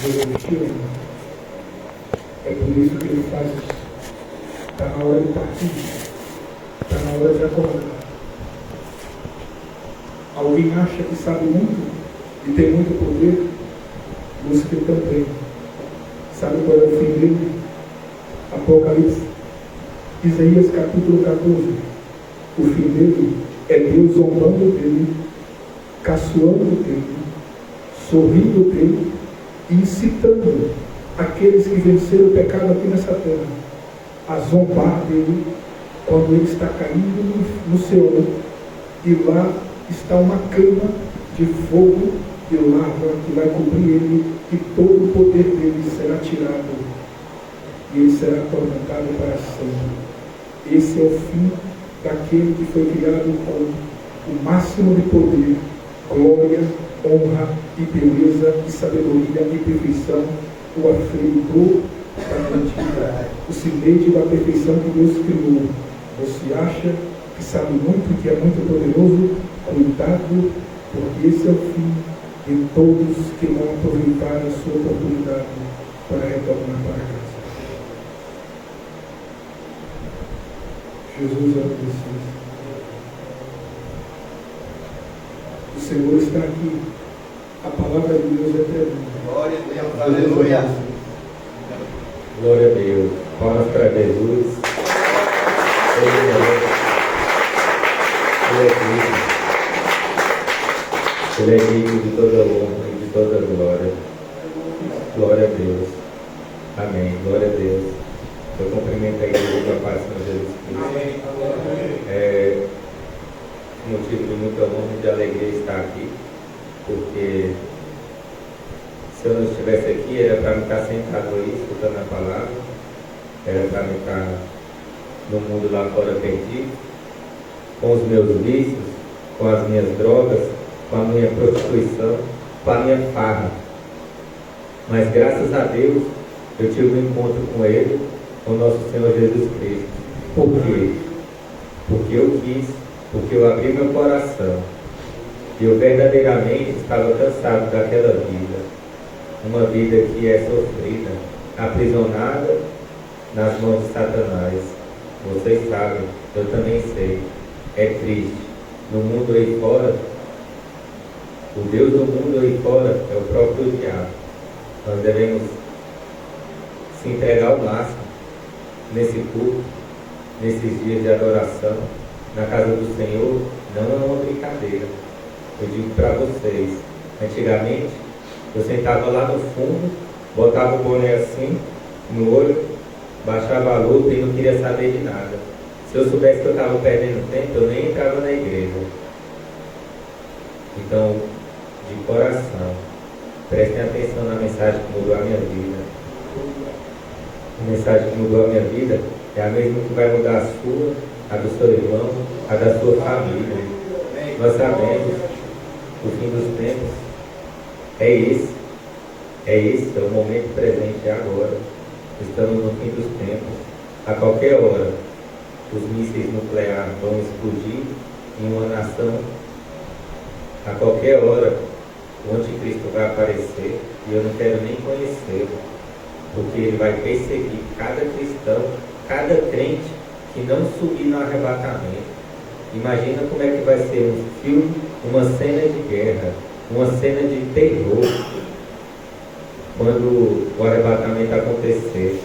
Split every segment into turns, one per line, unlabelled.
Jesus te ama. É por isso que ele faz isso. Está na hora de partir. Está na hora de acordar. Alguém acha que sabe muito e tem muito poder? Lúcifer também. Sabe qual é o fim dele? Apocalipse. Isaías capítulo 14. O fim dele é Deus zombando dele, caçoando dele, sorrindo dele e incitando aqueles que venceram o pecado aqui nessa terra a zombar dele quando ele está caindo no Seol, e lá está uma cama de fogo e lava que vai cobrir ele, e todo o poder dele será tirado e ele será atormentado para sempre. Esse é o fim daquele que foi criado com o máximo de poder, glória, honra e beleza e sabedoria e perfeição, o aferidor da mentira, o sineide da perfeição que Deus criou. Você acha que sabe muito, que é muito poderoso? Cuidado, porque esse é o fim de todos que não aproveitaram a sua oportunidade para retornar para casa. Jesus ama vocês. O Senhor está aqui. A palavra de Deus é tremenda.
Glória a Deus, aleluia.
Glória a Deus. Palmas para Jesus. Ele é digno de toda honra e de toda glória. Glória a Deus. Amém. Glória a Deus. Eu cumprimento a igreja com a paz de Jesus Cristo. É motivo de muita honra e de alegria estar aqui, porque se eu não estivesse aqui, era para me estar sentado aí, escutando a palavra, era para me estar no mundo lá fora perdido, com os meus vícios, com as minhas drogas, com a minha prostituição, com a minha farra. Mas graças a Deus, eu tive um encontro com Ele, com o nosso Senhor Jesus Cristo. Por quê? Porque eu quis, porque eu abri meu coração. E eu verdadeiramente estava cansado daquela vida. Uma vida que é sofrida, aprisionada nas mãos de Satanás. Vocês sabem, eu também sei. É triste. No mundo aí fora, o Deus do mundo aí fora é o próprio diabo. Nós devemos se entregar ao máximo nesse culto, nesses dias de adoração, na casa do Senhor. Não é uma brincadeira. Eu digo para vocês, antigamente eu sentava lá no fundo, botava o boné assim no olho, baixava a lupa e não queria saber de nada. Se eu soubesse que eu estava perdendo tempo, eu nem entrava na igreja. Então, de coração, prestem atenção na mensagem que mudou a minha vida. A mensagem que mudou a minha vida é a mesma que vai mudar a sua, a do seu irmão, a da sua família. Nós sabemos, o fim dos tempos é esse. É esse, é o momento presente, é agora. Estamos no fim dos tempos. A qualquer hora, os mísseis nucleares vão explodir em uma nação. A qualquer hora, o anticristo vai aparecer e eu não quero nem conhecê-lo, porque ele vai perseguir cada cristão, cada crente que não subir no arrebatamento. Imagina como é que vai ser um filme, uma cena de guerra, uma cena de terror, quando o arrebatamento acontecer.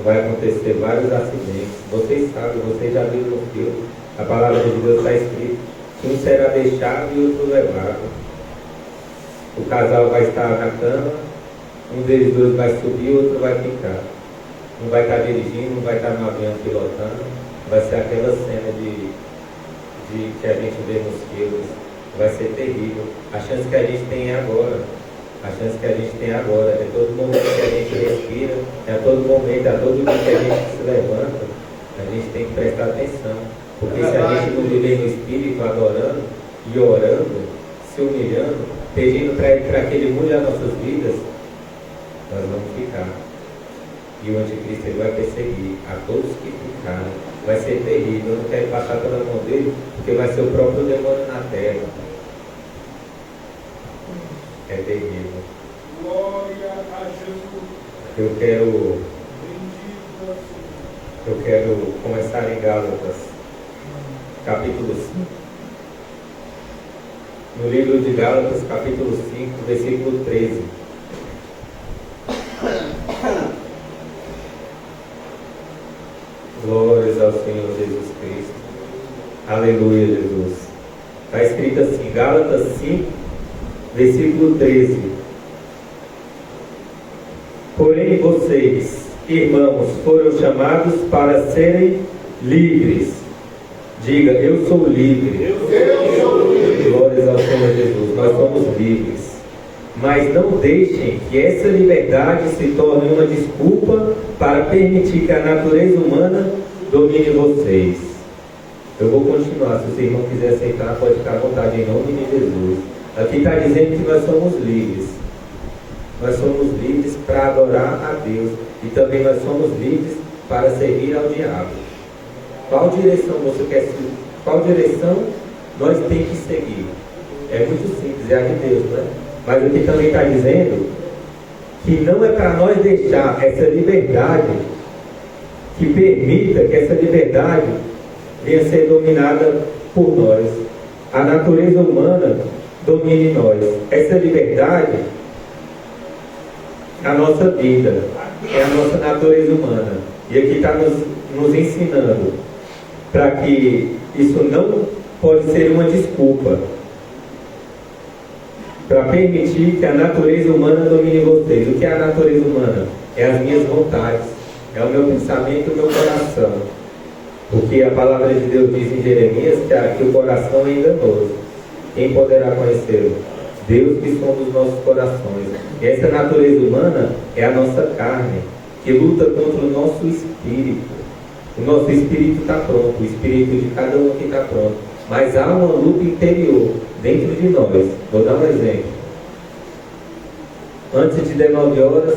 Vai acontecer vários acidentes. Vocês sabem, vocês já viram no filme, a palavra de Deus está escrito que um será deixado e outro levado. O casal vai estar na cama, um deles dois vai subir, o outro vai ficar. Um vai estar dirigindo, um vai estar no avião pilotando. Vai ser aquela cena de que a gente vê nos filmes. Vai ser terrível. A chance que a gente tem é agora. A chance que a gente tem agora. É todo momento que a gente respira, é todo momento, é todo dia que a gente se levanta. A gente tem que prestar atenção. Porque se a gente não viver no Espírito, adorando e orando, se humilhando, pedindo para que Ele mude as nossas vidas, nós vamos ficar. E o anticristo ele vai perseguir a todos que ficarem. Vai ser terrível. Eu não quero passar pela mão dele, porque vai ser o próprio demônio na terra. É terrível.
Glória
Eu quero começar em Gálatas, capítulo 5. No livro de Gálatas, capítulo 5, versículo 13. Glórias ao Senhor Jesus Cristo. Aleluia, Jesus. Está escrito assim, Gálatas 5, versículo 13. Porém vocês, irmãos, foram chamados para serem livres. Diga, eu sou livre.
Eu sou livre.
Glórias ao Senhor Jesus. Nós somos livres. Mas não deixem que essa liberdade se torne uma desculpa para permitir que a natureza humana domine vocês. Eu vou continuar. Se o irmão quiser aceitar, pode ficar à vontade em nome de Jesus. Aqui está dizendo que nós somos livres. Nós somos livres para adorar a Deus. E também nós somos livres para servir ao diabo. Qual direção você quer seguir? Qual direção nós temos que seguir? É muito simples, é a de Deus, né? Mas aqui também está dizendo que não é para nós deixar essa liberdade, que permita que essa liberdade venha a ser dominada por nós. A natureza humana domine nós. Essa liberdade é a nossa vida, é a nossa natureza humana. E aqui está nos ensinando para que isso não pode ser uma desculpa para permitir que a natureza humana domine vocês. O que é a natureza humana? É as minhas vontades, é o meu pensamento e o meu coração. Porque a palavra de Deus diz em Jeremias que o coração é enganoso. Quem poderá conhecê-lo? Deus que sonda os nossos corações. E essa natureza humana é a nossa carne, que luta contra o nosso espírito. O nosso espírito está pronto, o espírito de cada um que está pronto. Mas há uma luta interior dentro de nós. Vou dar um exemplo. Antes de 19 horas,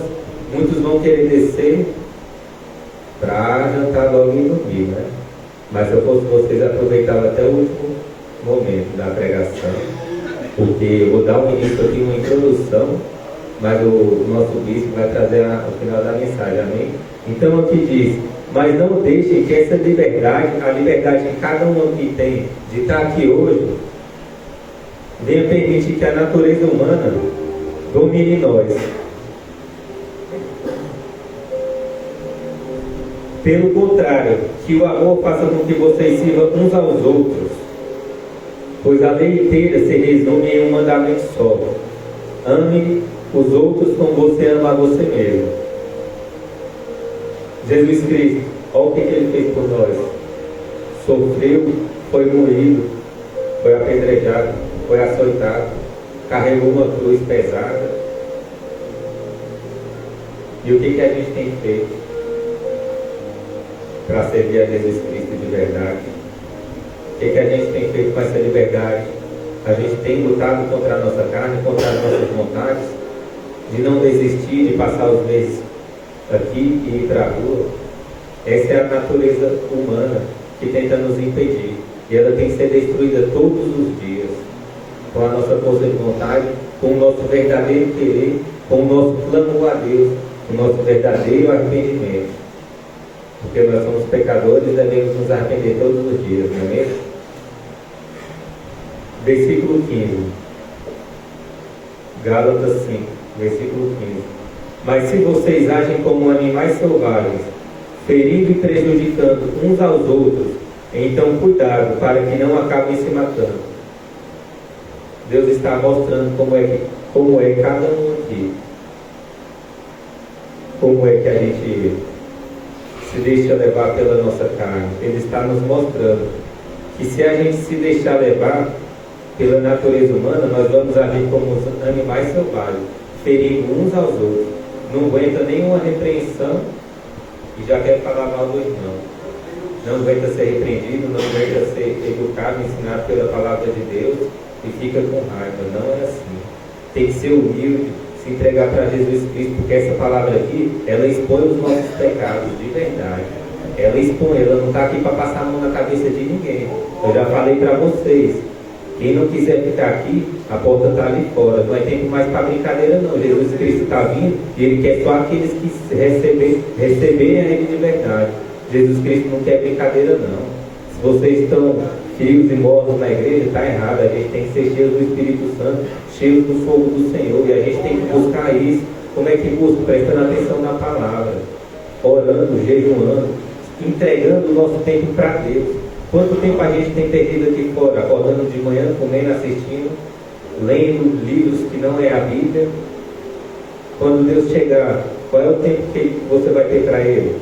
muitos vão querer descer para jantar logo e dormir, né? Mas se eu fosse vocês, aproveitavam até o último momento da pregação, porque eu vou dar um início aqui, uma introdução, mas o nosso bispo vai trazer o final da mensagem, amém? Então aqui diz, mas não deixem que essa liberdade, a liberdade que cada um aqui tem de estar aqui hoje, venha permitir que a natureza humana domine nós. Pelo contrário, que o amor faça com que vocês sirvam uns aos outros, pois a lei inteira se resume em um mandamento só: ame os outros como você ama a você mesmo. Jesus Cristo, olha o que Ele fez por nós. Sofreu, foi moído, foi apedrejado, foi açoitado, carregou uma cruz pesada. E o que a gente tem feito para servir a Jesus Cristo de verdade? O que a gente tem feito com essa liberdade? A gente tem lutado contra a nossa carne, contra as nossas vontades, de não desistir, de passar os meses aqui e ir para a rua. Essa é a natureza humana que tenta nos impedir. E ela tem que ser destruída todos os dias, com a nossa força de vontade, com o nosso verdadeiro querer, com o nosso clamor a Deus, com o nosso verdadeiro arrependimento. Porque nós somos pecadores e devemos nos arrepender todos os dias, não é mesmo? Versículo 15. Gálatas 5, versículo 15. Mas se vocês agem como animais selvagens, ferindo e prejudicando uns aos outros, então cuidado para que não acabem se matando. Deus está mostrando como é cada um aqui. Como é que a gente se deixa levar pela nossa carne. Ele está nos mostrando que se a gente se deixar levar pela natureza humana, nós vamos agir como os animais selvagens, ferindo uns aos outros. Não aguenta nenhuma repreensão e já quer falar mal do irmão. Não aguenta ser repreendido, não aguenta ser educado, ensinado pela palavra de Deus e fica com raiva. Não é assim. Tem que ser humilde, se entregar para Jesus Cristo, porque essa palavra aqui, ela expõe os nossos pecados de verdade. Ela expõe, ela não está aqui para passar a mão na cabeça de ninguém. Eu já falei para vocês Quem não quiser ficar aqui, a porta está ali fora. Não é tempo mais para brincadeira, não. Jesus Cristo está vindo e Ele quer só aqueles que receberem a Ele de verdade. Jesus Cristo não quer brincadeira, não. Se vocês estão frios e mortos na igreja, está errado. A gente tem que ser cheio do Espírito Santo, cheio do fogo do Senhor. E a gente tem que buscar isso. Como é que busca? Prestando atenção na palavra, orando, jejuando, entregando o nosso tempo para Deus. Quanto tempo a gente tem perdido aqui fora, acordando de manhã, comendo, assistindo, lendo livros que não é a Bíblia? Quando Deus chegar, qual é o tempo que você vai ter para Ele?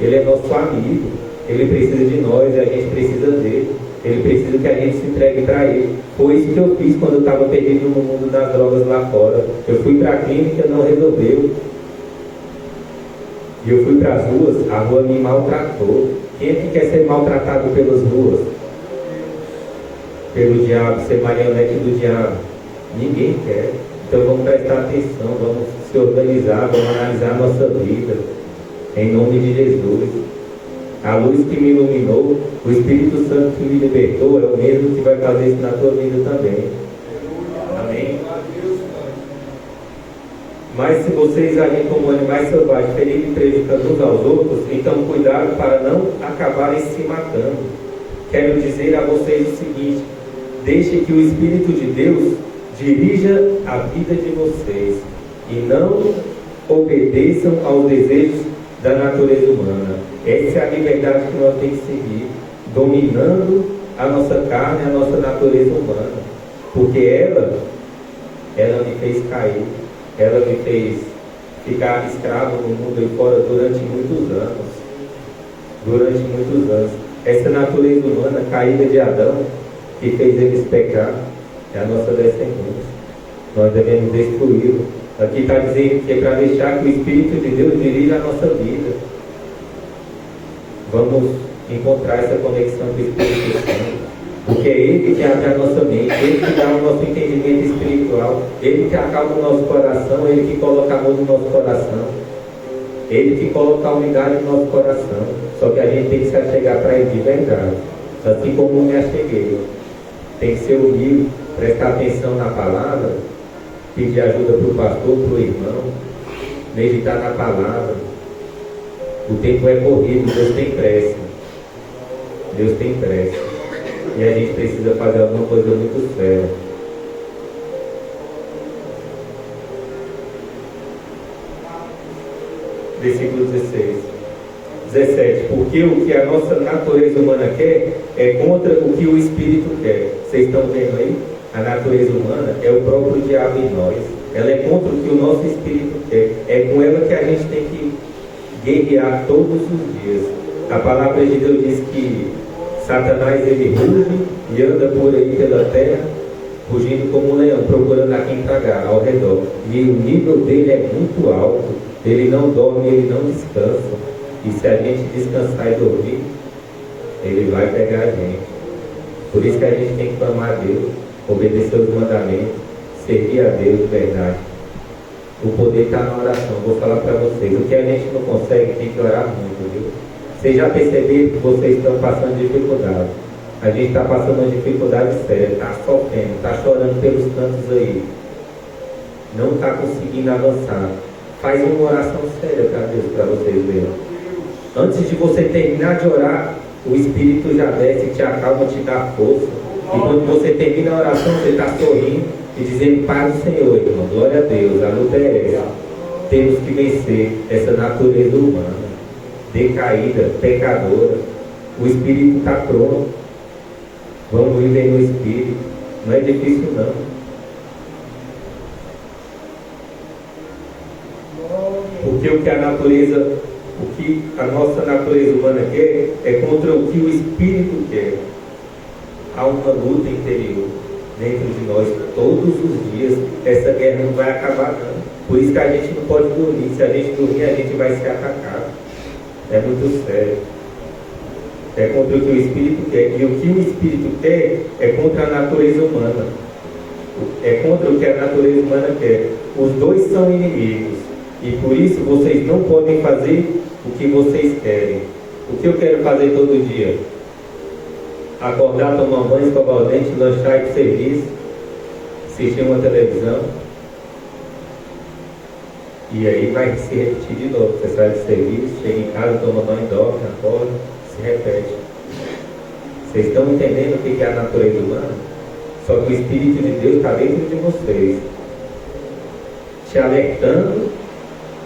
Ele é nosso amigo, Ele precisa de nós e a gente precisa dele. Ele precisa que a gente se entregue para Ele. Foi isso que eu fiz quando eu estava perdido no mundo das drogas lá fora. Eu fui para a clínica, não resolveu. E eu fui para as ruas, a rua me maltratou. Quem é que quer ser maltratado pelas ruas? Pelo diabo, ser marionete do diabo? Ninguém quer. Então vamos prestar atenção, vamos se organizar, vamos analisar a nossa vida. Em nome de Jesus. A luz que me iluminou, o Espírito Santo que me libertou, é o mesmo que vai fazer isso na tua vida também. Amém? Mas se vocês agem como animais selvagens, ferindo e prejudicando uns aos outros, então cuidado para não acabarem se matando. Quero dizer a vocês o seguinte: deixe que o Espírito de Deus dirija a vida de vocês e não obedeçam aos desejos da natureza humana. Essa é a liberdade que nós temos que seguir, dominando a nossa carne, a nossa natureza humana, porque ela me fez cair. Ela me fez ficar escravo no mundo aí fora durante muitos anos. Durante muitos anos. Essa natureza humana caída de Adão, que fez eles pecar, é a nossa descendência. Nós devemos destruí-lo. Aqui está dizendo que é para deixar que o Espírito de Deus dirija a nossa vida. Vamos encontrar essa conexão com o Espírito Santo. Porque é Ele que abre a nossa mente, Ele que dá o nosso entendimento espiritual, Ele que acalma o nosso coração, Ele que coloca amor no nosso coração, Ele que coloca a unidade no nosso coração. Só que a gente tem que se achegar para Ele de verdade, assim como eu me acheguei. Tem que ser humilde, prestar atenção na palavra, pedir ajuda para o pastor, para o irmão, meditar na palavra. O tempo é corrido, Deus tem pressa. Deus tem pressa. E a gente precisa fazer alguma coisa muito séria. Versículo 17. Porque o que a nossa natureza humana quer é contra o que o Espírito quer. Vocês estão vendo aí? A natureza humana é o próprio diabo em nós. Ela é contra o que o nosso Espírito quer. É com ela que a gente tem que guerrear todos os dias. A palavra de Deus diz que Satanás, ele ruge e anda por aí pela terra, rugindo como um leão, procurando a quem tragar ao redor. E o nível dele é muito alto. Ele não dorme, ele não descansa. E se a gente descansar e dormir, ele vai pegar a gente. Por isso que a gente tem que clamar a Deus, obedecer os mandamentos, servir a Deus de verdade. O poder está na oração. Vou falar para vocês. O que a gente não consegue, tem que orar muito, viu? Vocês já perceberam que vocês estão passando dificuldade. A gente está passando uma dificuldade séria, está sofrendo, está chorando pelos cantos aí. Não está conseguindo avançar. Faz uma oração séria para Deus, para vocês verem. Antes de você terminar de orar, o Espírito já desce, te acalma, te dá força. E quando você termina a oração, você está sorrindo e dizendo: Pai do Senhor, irmão, glória a Deus, a luta é essa. Temos que vencer essa natureza humana, decaída, pecadora. O Espírito está pronto. Vamos viver no Espírito. Não é difícil, não. Porque o que a nossa natureza humana quer é contra o que o Espírito quer. Há uma luta interior dentro de nós todos os dias. Essa guerra não vai acabar, não. Por isso que a gente não pode dormir. Se a gente dormir, a gente vai ser atacado. É muito sério. É contra o que o Espírito quer. E o que o Espírito quer é contra a natureza humana. É contra o que a natureza humana quer. Os dois são inimigos. E por isso vocês não podem fazer o que vocês querem. O que eu quero fazer todo dia? acordar, tomar banho, escovar o dente, lanchar e ir para o serviço, assistir uma televisão. E aí vai se repetir de novo. Você sai do serviço, chega em casa, toma banho, dorme, acorda, se repete. Vocês estão entendendo o que é a natureza humana? Só que o Espírito de Deus está dentro de vocês, te alertando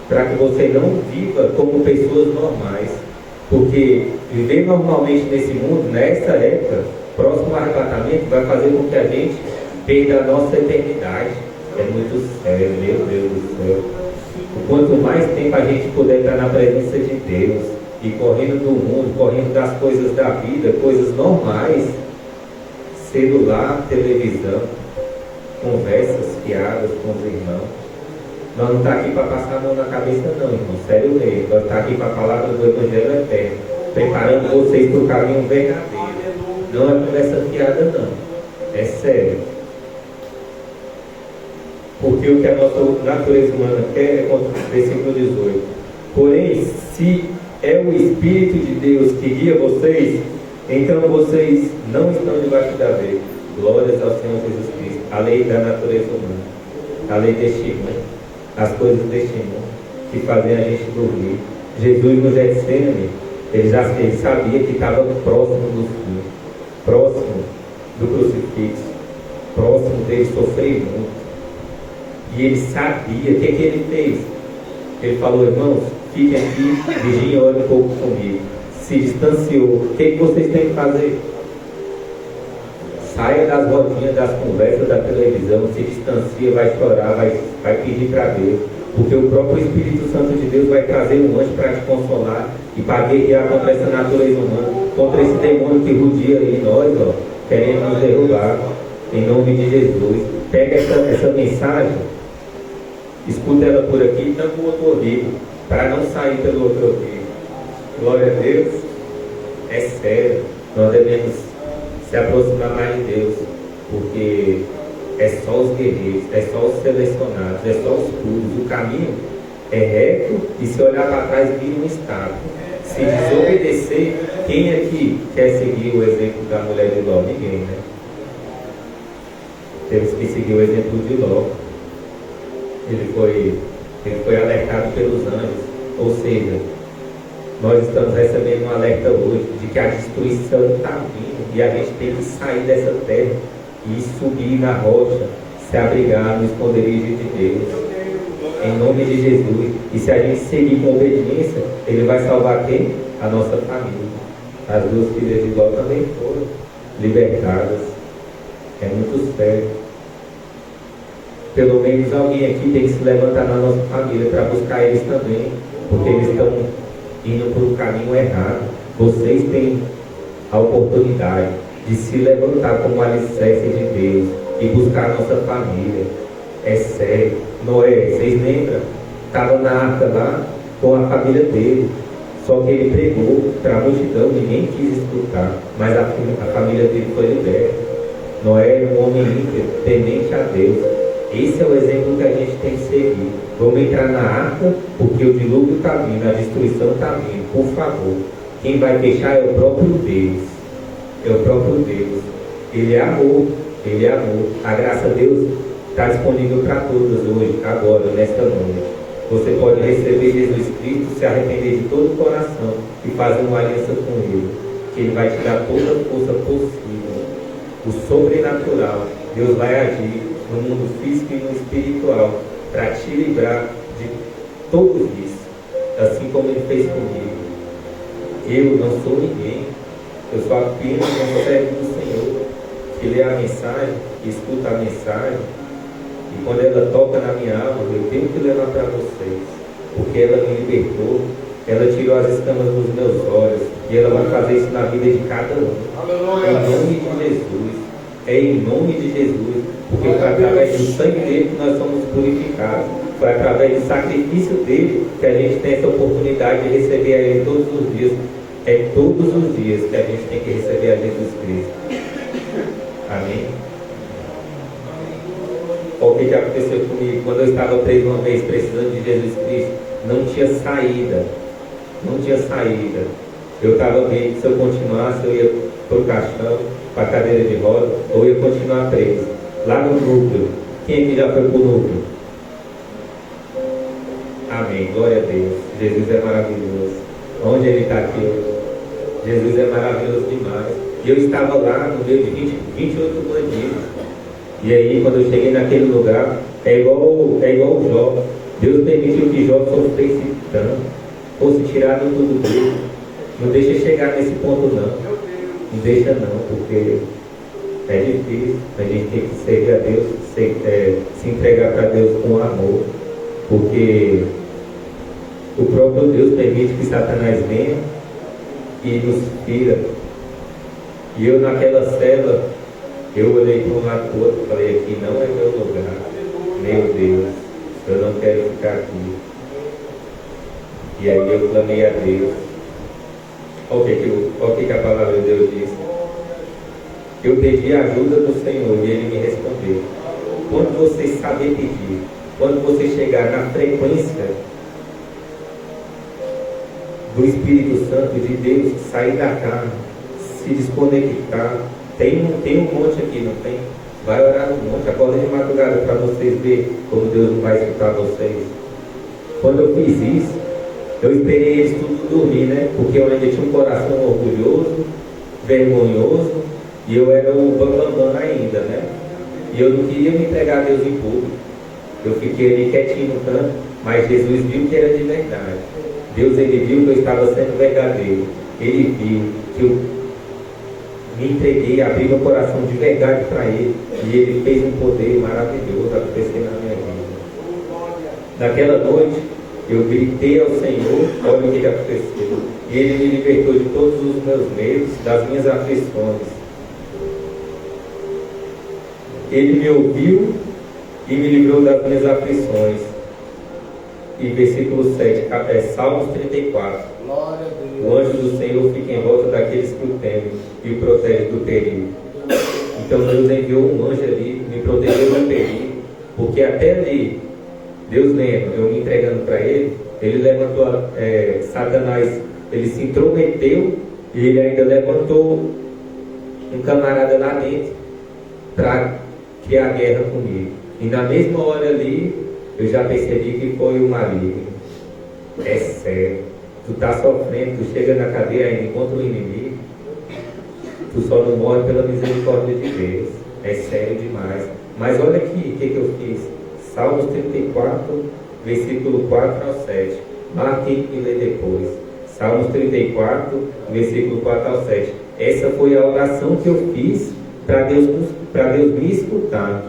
para que você não viva como pessoas normais. Porque viver normalmente nesse mundo, nessa época, próximo ao arrebatamento, vai fazer com que a gente perda a nossa eternidade. É muito sério, meu Deus do céu. Quanto mais tempo a gente puder estar na presença de Deus e correndo do mundo, correndo das coisas da vida, coisas normais, celular, televisão, conversas, piadas com os irmãos. Nós não estamos aqui para passar a mão na cabeça não, irmão, sério mesmo. Nós estamos aqui para a palavra do Evangelho Eterno, preparando vocês para o caminho verdadeiro. Não é conversa fiada não, é sério. Porque o que a nossa natureza humana quer é contra o versículo 18. Porém, se é o Espírito de Deus que guia vocês, então vocês não estão debaixo da lei. Glórias ao Senhor Jesus Cristo. A lei da natureza humana, a lei deste mundo, as coisas deste mundo que fazem a gente dormir. Jesus no Getsemane, ele sabia que estava próximo do fim, próximo do crucifixo, próximo dele sofrer muito. E ele sabia. O que ele fez? Ele falou: irmãos, fiquem aqui, vigiem, olhem um pouco comigo. Se distanciou. O que vocês têm que fazer? Saia das rodinhas, das conversas da televisão, se distancia, vai chorar, vai pedir para Deus. Porque o próprio Espírito Santo de Deus vai trazer um anjo para te consolar e para guerrear contra essa natureza humana, contra esse demônio que rodia aí nós, ó, querendo nos derrubar. Em nome de Jesus. Pega essa mensagem, escuta ela por aqui e tampa o outro ouvido, para não sair pelo outro ouvido. Glória a Deus. É sério. Nós devemos se aproximar mais de Deus, porque é só os guerreiros, é só os selecionados, é só os puros. O caminho é reto e se olhar para trás vira um estado. Se desobedecer, quem aqui quer seguir o exemplo da mulher de Ló? Ninguém, né? Temos que seguir o exemplo de Ló. Ele foi alertado pelos anjos. Ou seja, nós estamos recebendo um alerta hoje de que a destruição está vindo e a gente tem que sair dessa terra e subir na rocha, se abrigar no esconderijo de Deus, em nome de Jesus. E se a gente seguir com obediência, Ele vai salvar quem? A nossa família. As duas filhas de Ló também foram libertadas. É muito sério. Pelo menos alguém aqui tem que se levantar na nossa família para buscar eles também, porque eles estão indo para o caminho errado. Vocês têm a oportunidade de se levantar como alicerce de Deus e buscar a nossa família. É sério. Noé, vocês lembram? Estava na arca lá com a família dele, só que ele pregou para a multidão, ninguém quis escutar, mas a família dele foi liberta. Noé era um homem íntegro, temente a Deus. Esse é o exemplo que a gente tem que seguir. Vamos entrar na arca, porque o dilúvio está vindo, a destruição está vindo. Por favor, quem vai fechar é o próprio Deus. É o próprio Deus. Ele é amor. Ele é amor. A graça de Deus está disponível para todas hoje, agora, nesta noite. Você pode receber Jesus Cristo, se arrepender de todo o coração e fazer uma aliança com Ele, que Ele vai te dar toda a força possível. O sobrenatural, Deus vai agir no mundo físico e no espiritual para te livrar de tudo isso, assim como Ele fez comigo. Eu não sou ninguém, eu sou apenas um servo do Senhor, que lê a mensagem, que escuta a mensagem, e quando ela toca na minha alma, eu tenho que levar para vocês, porque ela me libertou, ela tirou as escamas dos meus olhos, e ela vai fazer isso na vida de cada um. Em nome de Jesus. É em nome de Jesus, porque foi através do sangue dele que nós somos purificados. Foi através do sacrifício dele que a gente tem essa oportunidade de receber a Ele todos os dias. É todos os dias que a gente tem que receber a Jesus Cristo. Amém? O que aconteceu comigo? Quando eu estava preso uma vez precisando de Jesus Cristo, não tinha saída. Não tinha saída. Eu estava vendo que se eu continuasse, eu ia para o caixão, para a cadeira de roda, ou ia continuar preso. Lá no núcleo. Quem aqui já foi para o núcleo? Amém. Glória a Deus. Jesus é maravilhoso. Onde Ele está aqui hoje? Jesus é maravilhoso demais. E eu estava lá no meio de 28 bandidos. E aí, quando eu cheguei naquele lugar, é igual o Jó. Deus permitiu que Jó sofresse tanto, fosse tirado tudo dele. Não deixa chegar nesse ponto, não. Não deixa, não, porque é difícil. A gente tem que servir a Deus, se entregar para Deus com amor. Porque o próprio Deus permite que Satanás venha e nos fira. E eu, naquela cela, eu olhei para um lado para o outro e falei: aqui não é meu lugar. Meu Deus, eu não quero ficar aqui. E aí eu clamei a Deus. Olha o que a palavra de Deus diz. Eu pedi a ajuda do Senhor e Ele me respondeu. Quando você saber pedir, quando você chegar na frequência do Espírito Santo de Deus, sair da carne, se desconectar, tem um monte aqui, não tem? Vai orar no monte, acorda de madrugada para vocês verem como Deus não vai escutar vocês. Quando eu fiz isso, eu esperei eles tudo dormir, né? Porque eu ainda tinha um coração orgulhoso, vergonhoso, e eu era um bambambam ainda, né? E eu não queria me entregar a Deus em público. Eu fiquei ali quietinho no canto, mas Jesus viu que era de verdade. Deus, Ele viu que eu estava sendo verdadeiro. Ele viu que eu me entreguei, abri meu coração de verdade para Ele. E Ele fez um poder maravilhoso acontecer na minha vida. Naquela noite, eu gritei ao Senhor, olha o que aconteceu. E Ele me libertou de todos os meus medos, das minhas aflições. Ele me ouviu e me livrou das minhas aflições. E versículo 7, Salmos 34. O anjo do Senhor fica em volta daqueles que o temem e o protege do perigo. Então Deus enviou um anjo ali, me protegeu do perigo, porque até ali, Deus lembra, eu me entregando para Ele levantou Satanás, ele se intrometeu e ele ainda levantou um camarada lá dentro para criar guerra comigo. E na mesma hora ali, eu já percebi que foi o maligno. É sério. Tu está sofrendo, tu chega na cadeia ainda encontra o inimigo, tu só não morre pela misericórdia de Deus. É sério demais. Mas olha aqui o que eu fiz. Salmos 34, versículo 4 ao 7. Marque e lê depois. Salmos 34, versículo 4 ao 7. Essa foi a oração que eu fiz para Deus me escutar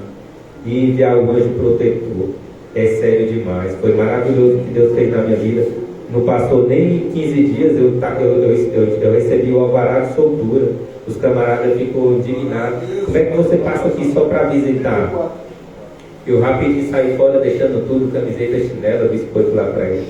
e enviar o anjo protetor. É sério demais. Foi maravilhoso o que Deus fez na minha vida. Não passou nem 15 dias, eu recebi o alvará de soltura. Os camaradas ficou indignados. Como é que você passa aqui só para visitar? Eu rapidinho saí fora, deixando tudo, camiseta, chinela, biscoito lá para eles.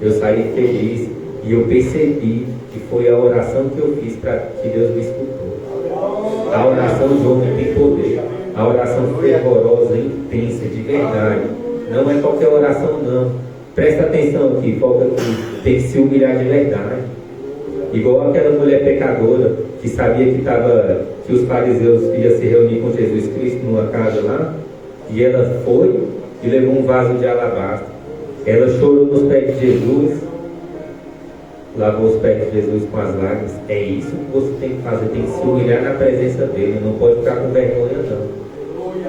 Eu saí feliz e eu percebi que foi a oração que eu fiz para que Deus me escutou. A oração de homem tem poder. A oração fervorosa, intensa, de verdade. Não é qualquer oração, não. Presta atenção aqui, foca aqui. Tem que se humilhar de verdade. Igual aquela mulher pecadora que sabia que os fariseus iam se reunir com Jesus Cristo numa casa lá. E ela foi e levou um vaso de alabastro. Ela chorou nos pés de Jesus, lavou os pés de Jesus com as lágrimas. É isso que você tem que fazer, tem que se humilhar na presença dele. Não pode ficar com vergonha, não.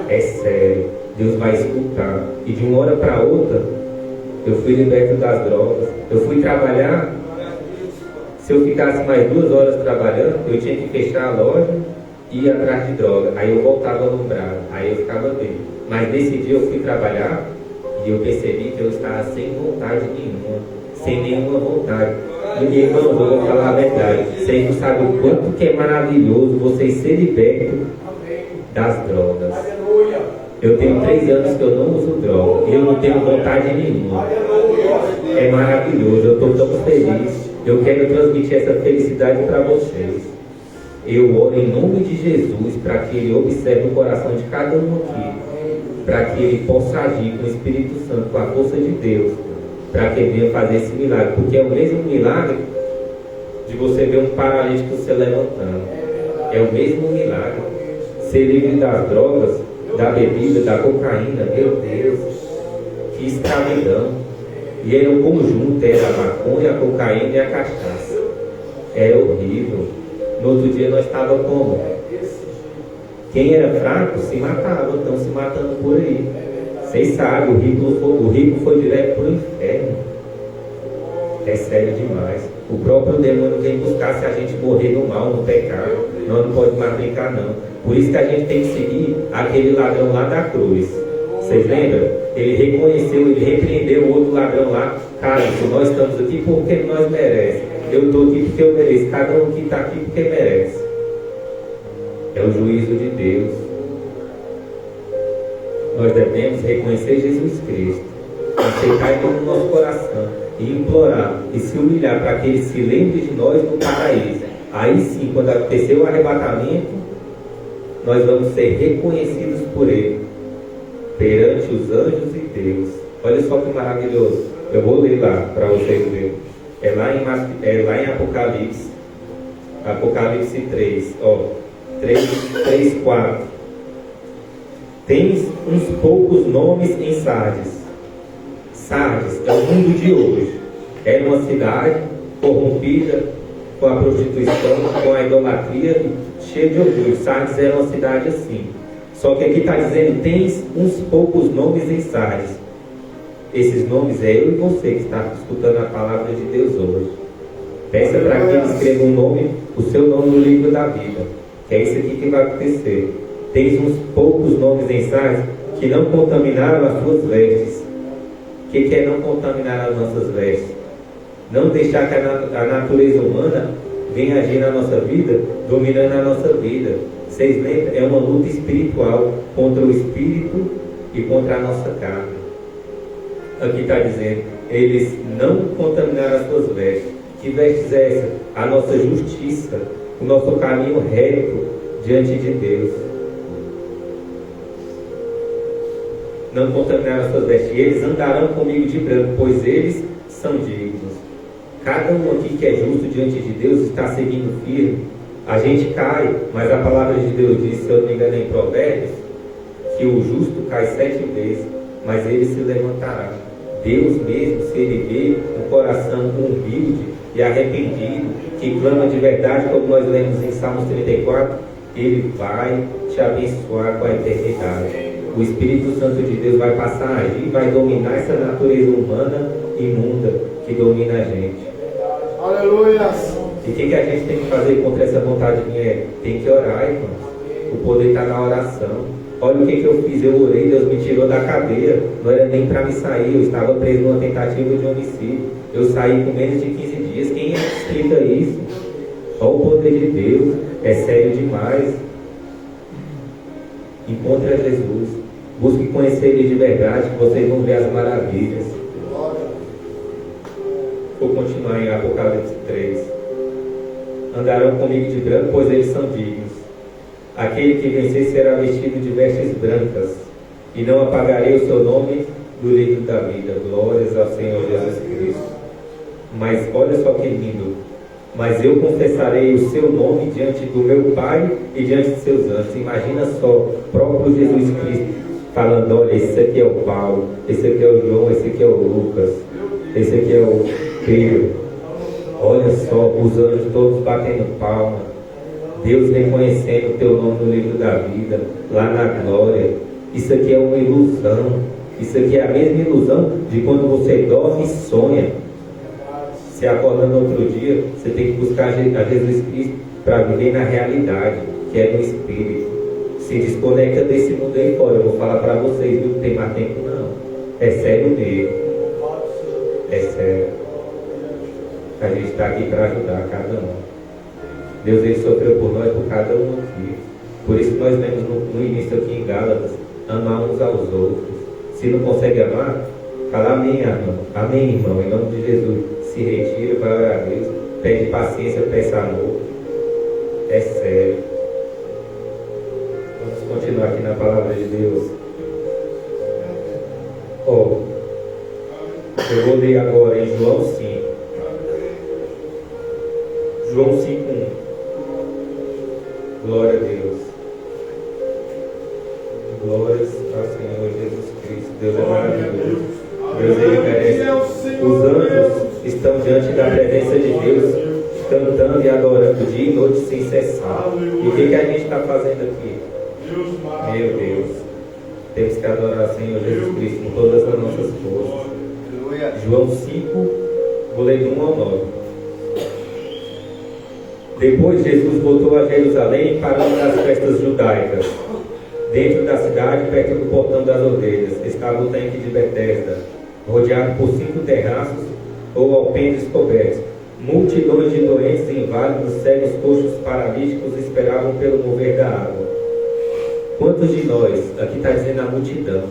É sério, Deus vai escutar. E de uma hora para outra, eu fui liberto das drogas. Eu fui trabalhar. Se eu ficasse mais 2 horas trabalhando, eu tinha que fechar a loja e ir atrás de droga. Aí eu voltava alumbrado, aí eu ficava bem. Mas nesse dia eu fui trabalhar e eu percebi que eu estava sem vontade nenhuma, sem nenhuma vontade. E irmãos, eu vou falar a verdade. Vocês não sabem o quanto que é maravilhoso vocês ser libertos das drogas. Eu tenho 3 anos que eu não uso droga e eu não tenho vontade nenhuma. É maravilhoso, eu estou tão feliz. Eu quero transmitir essa felicidade para vocês. Eu oro em nome de Jesus para que Ele observe o coração de cada um aqui, para que Ele possa agir com o Espírito Santo, com a força de Deus, para que Ele venha fazer esse milagre, porque é o mesmo milagre de você ver um paralítico se levantando. É o mesmo milagre. Ser livre das drogas, da bebida, da cocaína, meu Deus, que escravidão. E era o conjunto, era a maconha, a cocaína e a cachaça. Era horrível. No outro dia nós estávamos como? Quem era fraco se matava, estão se matando por aí. Vocês sabem, o rico foi direto para o inferno. É sério demais. O próprio demônio vem buscar se a gente morrer no mal, no pecado. Nós não podemos mais brincar, não. Por isso que a gente tem que seguir aquele ladrão lá da cruz. Vocês lembram? Ele reconheceu, ele repreendeu o outro ladrão lá. Cara, se nós estamos aqui porque nós merecemos. Eu estou aqui porque eu mereço. Cada um que está aqui porque merece. É o juízo de Deus. Nós devemos reconhecer Jesus Cristo, aceitar Ele no nosso coração e implorar e se humilhar para que Ele se lembre de nós no paraíso. Aí sim, quando acontecer o arrebatamento, nós vamos ser reconhecidos por Ele perante os anjos e Deus. Olha só que maravilhoso. Eu vou ler lá para vocês verem. É lá em Apocalipse. Apocalipse 3. 3, 4. Tens uns poucos nomes em Sardes. Sardes é o mundo de hoje. Era uma cidade corrompida com a prostituição, com a idolatria, cheia de orgulho. Sardes era uma cidade assim. Só que aqui está dizendo, tens uns poucos nomes em Sardes. Esses nomes é eu e você que está escutando a palavra de Deus hoje. Peça para que Ele escreva o seu nome no livro da vida. Que é isso aqui que vai acontecer. Tens uns poucos nomes em Sardes que não contaminaram as suas vestes. O que é não contaminar as nossas vestes? Não deixar que a natureza humana venha agir na nossa vida, dominando a nossa vida. Vocês lembram? É uma luta espiritual contra o espírito e contra a nossa carne. Aqui está dizendo, eles não contaminaram as suas vestes. Que vestes é essa? A nossa justiça, o nosso caminho reto diante de Deus. Não contaminaram as suas vestes. E eles andarão comigo de branco, pois eles são dignos. Cada um aqui que é justo diante de Deus está seguindo firme. A gente cai, mas a palavra de Deus diz, se eu não me engano em Provérbios, que o justo cai 7 vezes, mas ele se levantará. Deus mesmo, se Ele vê um coração humilde e arrependido, que clama de verdade, como nós lemos em Salmos 34, Ele vai te abençoar com a eternidade. O Espírito Santo de Deus vai passar a agir, vai dominar essa natureza humana imunda que domina a gente.
Aleluia!
E o que a gente tem que fazer contra essa vontade minha? Tem que orar, irmãos. O poder está na oração. Olha o que eu fiz, eu orei, Deus me tirou da cadeia. Não era nem para me sair, eu estava preso numa tentativa de homicídio. Eu saí com menos de 15 dias. Quem explica isso? Olha o poder de Deus, é sério demais. Encontre a Jesus, busque conhecer Ele de verdade, que vocês vão ver as maravilhas. Vou continuar em Apocalipse 3. Andarão comigo de branco, pois eles são dignos. Aquele que vencer será vestido de vestes brancas, e não apagarei o seu nome do livro da vida. Glórias ao Senhor Jesus Cristo. Mas olha só que lindo. Mas eu confessarei o seu nome diante do meu Pai e diante de seus anjos. Imagina só, o próprio Jesus Cristo falando, olha, esse aqui é o Paulo, esse aqui é o João, esse aqui é o Lucas, esse aqui é o Pedro. Olha só, os anjos todos batendo palma. Deus reconhecendo o teu nome no livro da vida, lá na glória. Isso aqui é uma ilusão. Isso aqui é a mesma ilusão de quando você dorme e sonha. Se acorda no outro dia, você tem que buscar a Jesus Cristo para viver na realidade, que é no Espírito. Se desconecta desse mundo aí fora. Eu vou falar para vocês, viu? Não tem mais tempo não. É sério mesmo. É sério. A gente está aqui para ajudar cada um. Deus, Ele sofreu por nós, por cada um aqui. Por isso nós vemos no início aqui em Gálatas, amar uns aos outros. Se não consegue amar, fala amém, irmão. Amém, irmão, em nome de Jesus. Se retira, vai orar a Deus, pede paciência, peça amor. É sério. Vamos continuar aqui na palavra de Deus. Eu vou ler agora em João 5. João 5:1. Glória a Deus. Glórias ao Senhor Jesus Cristo. Deus é maravilhoso. Deus, Ele merece. Os anjos estão diante da presença de Deus, cantando e adorando dia e noite sem cessar. E o que a gente está fazendo aqui? Meu Deus, temos que adorar o Senhor Jesus Cristo com todas as nossas forças. João 5, vou ler do 1 ao 9. Depois Jesus voltou a Jerusalém para uma das festas judaicas. Dentro da cidade, perto do portão das ovelhas, estava o tanque de Betesda, rodeado por 5 terraços ou alpendres cobertos. Multidões de doentes, inválidos, cegos, coxos, paralíticos esperavam pelo mover da água. Quantos de nós, aqui está dizendo a multidão,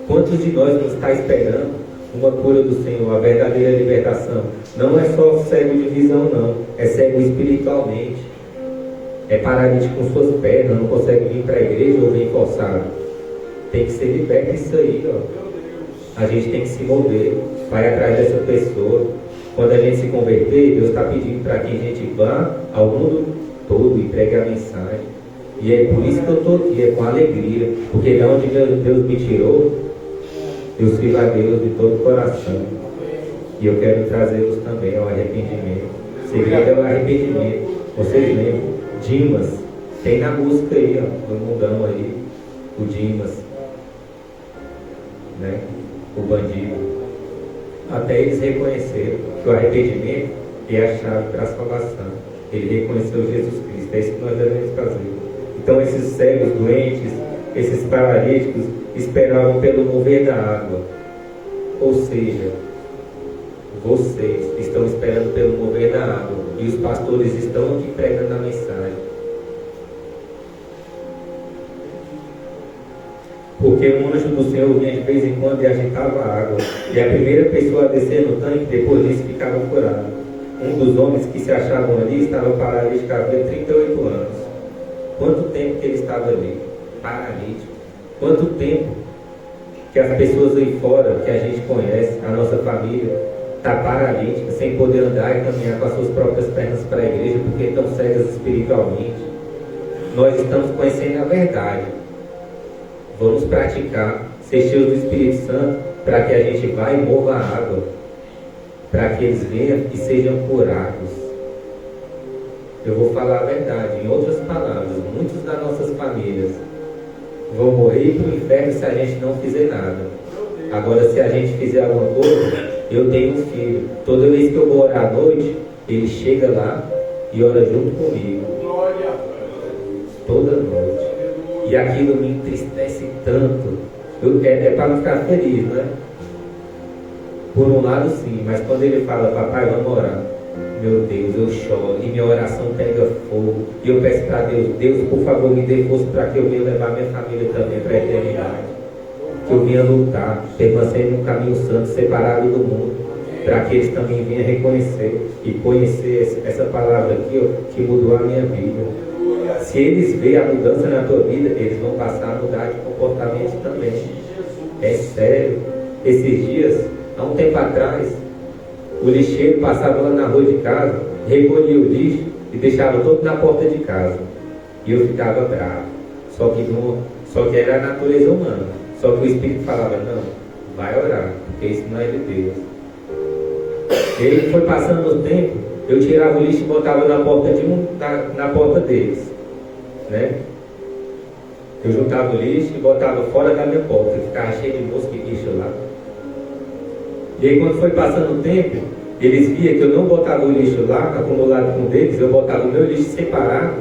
quantos de nós não está esperando uma cura do Senhor, a verdadeira libertação? Não é só cego de visão, não, é cego espiritualmente. É paralítico com suas pernas, não consegue vir para a igreja ou vir forçado. Tem que ser liberto isso aí, ó. A gente tem que se mover, vai atrás dessa pessoa. Quando a gente se converter, Deus está pedindo para que a gente vá ao mundo todo e pregue a mensagem. E é por isso que eu estou aqui, é com alegria, porque de onde Deus me tirou, eu sirvo a Deus de todo o coração. E eu quero trazê-los também ao arrependimento. O segredo é o arrependimento. Vocês lembram? Dimas, tem na música aí, ó, do mundão aí, o Dimas, né? O bandido. Até eles reconheceram que o arrependimento é a chave para a salvação. Ele reconheceu Jesus Cristo, é isso que nós devemos fazer. Então esses cegos, doentes, esses paralíticos esperavam pelo mover da água. Ou seja, vocês estão esperando pelo mover da água e os pastores estão aqui pregando a mensagem. Porque um anjo do Senhor vinha de vez em quando e agitava a água, e a primeira pessoa a descer no tanque, depois disso ficava curada. Um dos homens que se achavam ali estava paralítico havia 38 anos. Quanto tempo que ele estava ali? Paralítico. Quanto tempo que as pessoas aí fora, que a gente conhece, a nossa família, está paralítica, sem poder andar e caminhar com as suas próprias pernas para a igreja, porque estão cegas espiritualmente. Nós estamos conhecendo a verdade. Vamos praticar, ser cheios do Espírito Santo, para que a gente vá e mova a água, para que eles venham e sejam curados. Eu vou falar a verdade, em outras palavras, muitos das nossas famílias vão morrer para o inferno se a gente não fizer nada. Agora, se a gente fizer alguma coisa, eu tenho um filho, toda vez que eu vou orar à noite, ele chega lá e ora junto comigo, toda noite. E aquilo me entristece tanto. É para não ficar feliz, né? Por um lado sim, mas quando ele fala, papai, vamos orar, meu Deus, eu choro e minha oração pega fogo. E eu peço para Deus, Deus, por favor, me dê força para que eu venha levar minha família também para a eternidade. Que eu venha lutar, permanecer num caminho santo, separado do mundo, para que eles também venham reconhecer e conhecer essa palavra aqui, ó, que mudou a minha vida. Se eles veem a mudança na tua vida, eles vão passar a mudar de comportamento também. É sério. Esses dias, há um tempo atrás, o lixeiro passava lá na rua de casa, recolhia o lixo e deixava todo na porta de casa. E eu ficava bravo. Só que era a natureza humana. Só que o Espírito falava, não, vai orar, porque isso não é de Deus. Ele foi passando o tempo, eu tirava o lixo e botava na porta na porta deles, né? Eu juntava o lixo e botava fora da minha porta, ficava cheio de mosca e bicho lá. E aí quando foi passando o tempo, eles viam que eu não botava o lixo lá, acumulado com o deles, eu botava o meu lixo separado.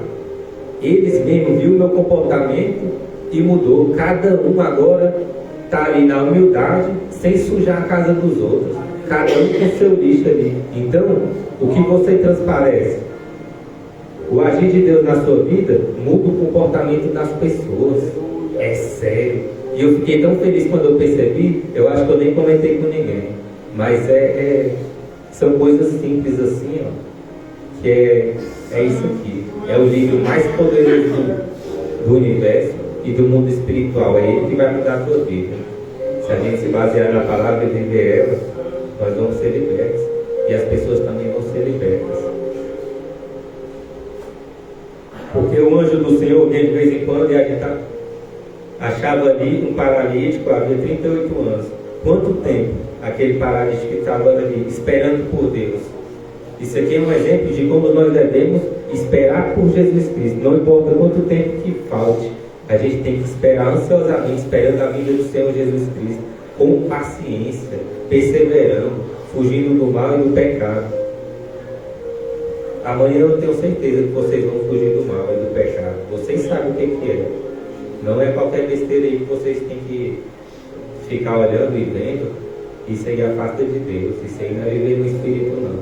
Eles mesmo viram o meu comportamento e mudou. Cada um agora está ali na humildade, sem sujar a casa dos outros. Cada um com o seu lixo ali. Então, o que você transparece? O agir de Deus na sua vida muda o comportamento das pessoas. É sério. E eu fiquei tão feliz quando eu percebi, eu acho que eu nem comentei com ninguém. Mas são coisas simples assim, ó. Que é isso aqui. É o livro mais poderoso do universo e do mundo espiritual. É ele que vai mudar a tua vida. Se a gente se basear na palavra e viver ela, nós vamos ser libertos. E as pessoas também vão ser libertas. Porque o anjo do Senhor vinha de vez em quando e achava ali um paralítico, havia 38 anos. Quanto tempo aquele paralítico estava ali, esperando por Deus? Isso aqui é um exemplo de como nós devemos esperar por Jesus Cristo. Não importa quanto tempo que falte, a gente tem que esperar ansiosamente, esperando a vinda do Senhor Jesus Cristo, com paciência, perseverando, fugindo do mal e do pecado. Amanhã eu tenho certeza que vocês vão fugir do mal e do pecado. Vocês sabem o que é. Não é qualquer besteira aí que vocês têm que ficar olhando e vendo. Isso aí afasta de Deus. Isso aí não é viver no Espírito, não.